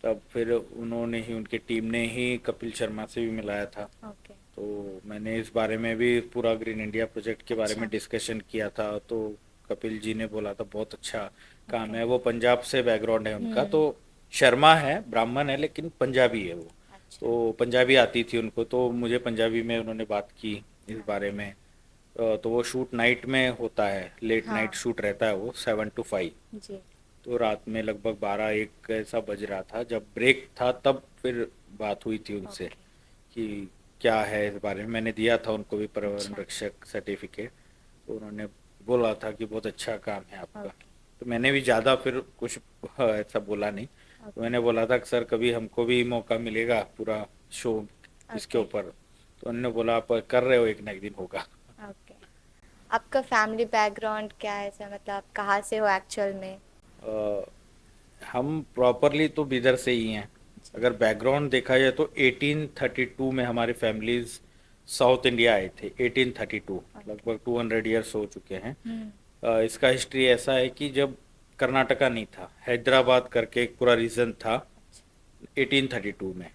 तब फिर उन्होंने ही, उनकी टीम ने ही कपिल शर्मा से भी मिलाया था। ओके। तो मैंने इस बारे में भी पूरा ग्रीन इंडिया प्रोजेक्ट के बारे अच्छा। में डिस्कशन किया था, तो कपिल जी ने बोला था बहुत अच्छा काम ओके। है। वो पंजाब से बैकग्राउंड है उनका, हम्म। तो शर्मा है, ब्राह्मण है, लेकिन पंजाबी है वो। अच्छा। तो पंजाबी आती थी उनको, तो मुझे पंजाबी में उन्होंने बात की इस बारे में। तो वो शूट नाइट में होता है, लेट नाइट हाँ। शूट रहता है वो, 7 to 5। जी। तो रात में लगभग 12-1 ऐसा बज रहा था, जब ब्रेक था तब फिर बात हुई थी उनसे ओके। कि क्या है इस बारे में। मैंने दिया था उनको भी पर्यावरण अच्छा। रक्षक सर्टिफिकेट, तो उन्होंने बोला था कि बहुत अच्छा काम है आपका। ओके। तो मैंने भी ज़्यादा फिर कुछ ऐसा बोला नहीं, तो ओके। मैंने बोला था कि सर कभी हमको भी मौका मिलेगा पूरा शो इसके ओके। ऊपर। तो उन्होंने बोला आप कर रहे हो, एक ना एक दिन होगा। ओके। आपका फैमिली बैकग्राउंड क्या है सर, मतलब आप कहाँ से हो एक्चुअल में? अ, हम प्रॉपरली तो बिदर से ही हैं। जी। अगर बैकग्राउंड देखा जाए तो 1832 में हमारी फैमिलीज साउथ इंडिया आए थे। 1832, ओके। लगभग 200 ईयर्स हो चुके हैं। हम्म। इसका हिस्ट्री ऐसा है कि जब कर्नाटका नहीं था, हैदराबाद करके एक पूरा रीजन था अच्छा। 1832 में,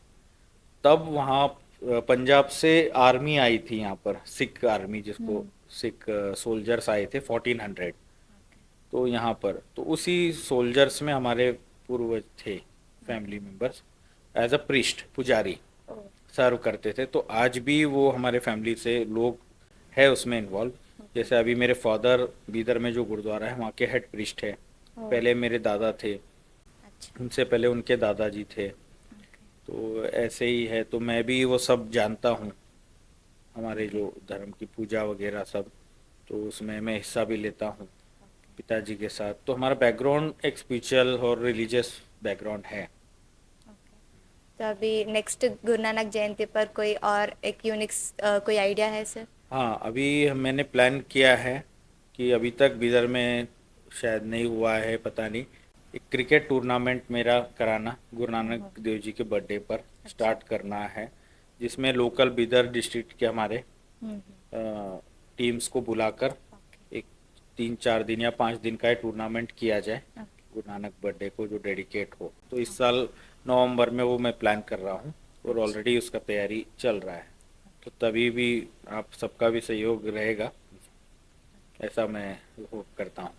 तब वहाँ पंजाब से आर्मी आई थी यहाँ पर, सिख आर्मी, जिसको हम्म। सिख सोल्जर्स आए थे 1400। ओके। तो यहाँ पर तो उसी सोल्जर्स में हमारे पूर्वज थे, family members, as a priest, पुजारी ओ। सर्व करते थे। तो आज भी वो हमारे फैमिली से लोग है उसमें इन्वॉल्व। ओके। जैसे अभी मेरे फादर बीदर में जो गुरुद्वारा है वहाँ के हेड प्रीस्ट है। ओ। पहले मेरे दादा थे, अच्छा। उनसे पहले उनके दादाजी थे। ओके। तो ऐसे ही है, तो मैं भी वो सब जानता हूँ, हमारे ओके। जो धर्म की पूजा वगैरह सब, तो उसमें मैं हिस्सा भी लेता हूँ पिताजी के साथ। तो हमारा बैकग्राउंड एक स्पिरिचुअल और रिलीजियस बैकग्राउंड है। ओके। तो अभी नेक्स्ट गुरु नानक जयंती पर कोई और एक यूनिक कोई आइडिया है सर? हाँ, अभी मैंने प्लान किया है कि अभी तक बिदर में शायद नहीं हुआ है, पता नहीं, एक क्रिकेट टूर्नामेंट मेरा कराना, गुरु ओहो। नानक देव जी के बर्थडे पर अच्छा। स्टार्ट करना है, जिसमें लोकल बिदर डिस्ट्रिक्ट के हमारे हम्म। टीम्स को बुलाकर ओके। एक 3-4 दिन या 5 दिन का टूर्नामेंट किया जाए ओके। गुरु नानक बर्थडे को, जो डेडिकेट हो। तो इस ओके। साल नवंबर में वो मैं प्लान कर रहा हूँ, और अच्छा। ऑलरेडी उसका तैयारी चल रहा है। तो तभी भी आप सबका भी सहयोग रहेगा, ऐसा मैं होप करता हूँ।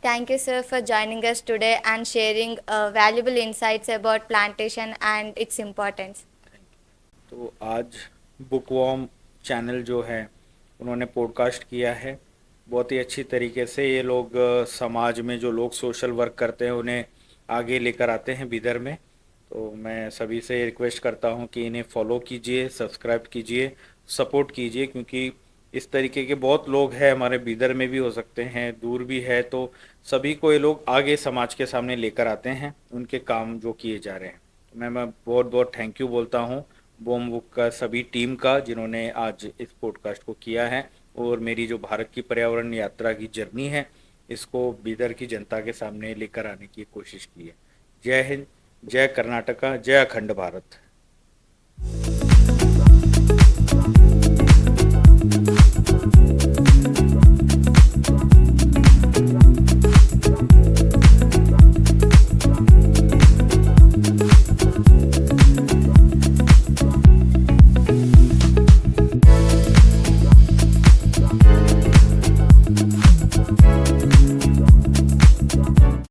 Thank you, sir, for joining us today and sharing valuable insights about plantation and its importance. तो आज बुकवॉर्म चैनल जो है उन्होंने पॉडकास्ट किया है, बहुत ही अच्छी तरीके से। ये लोग समाज में जो लोग सोशल वर्क करते हैं उन्हें आगे लेकर आते हैं बिदर में। तो मैं सभी से रिक्वेस्ट करता हूँ कि इन्हें फॉलो कीजिए, सब्सक्राइब कीजिए, सपोर्ट कीजिए, क्योंकि इस तरीके के बहुत लोग हैं, हमारे बिदर में भी हो सकते हैं, दूर भी है, तो सभी को ये लोग आगे समाज के सामने लेकर आते हैं उनके काम जो किए जा रहे हैं। तो मैं बहुत बहुत थैंक यू बोलता हूँ बूम बुक का सभी टीम का, जिन्होंने आज इस पॉडकास्ट को किया है, और मेरी जो भारत की पर्यावरण यात्रा की जर्नी है इसको बिदर की जनता के सामने लेकर आने की कोशिश की है। जय हिंद, जय कर्नाटका, जय अखंड भारत।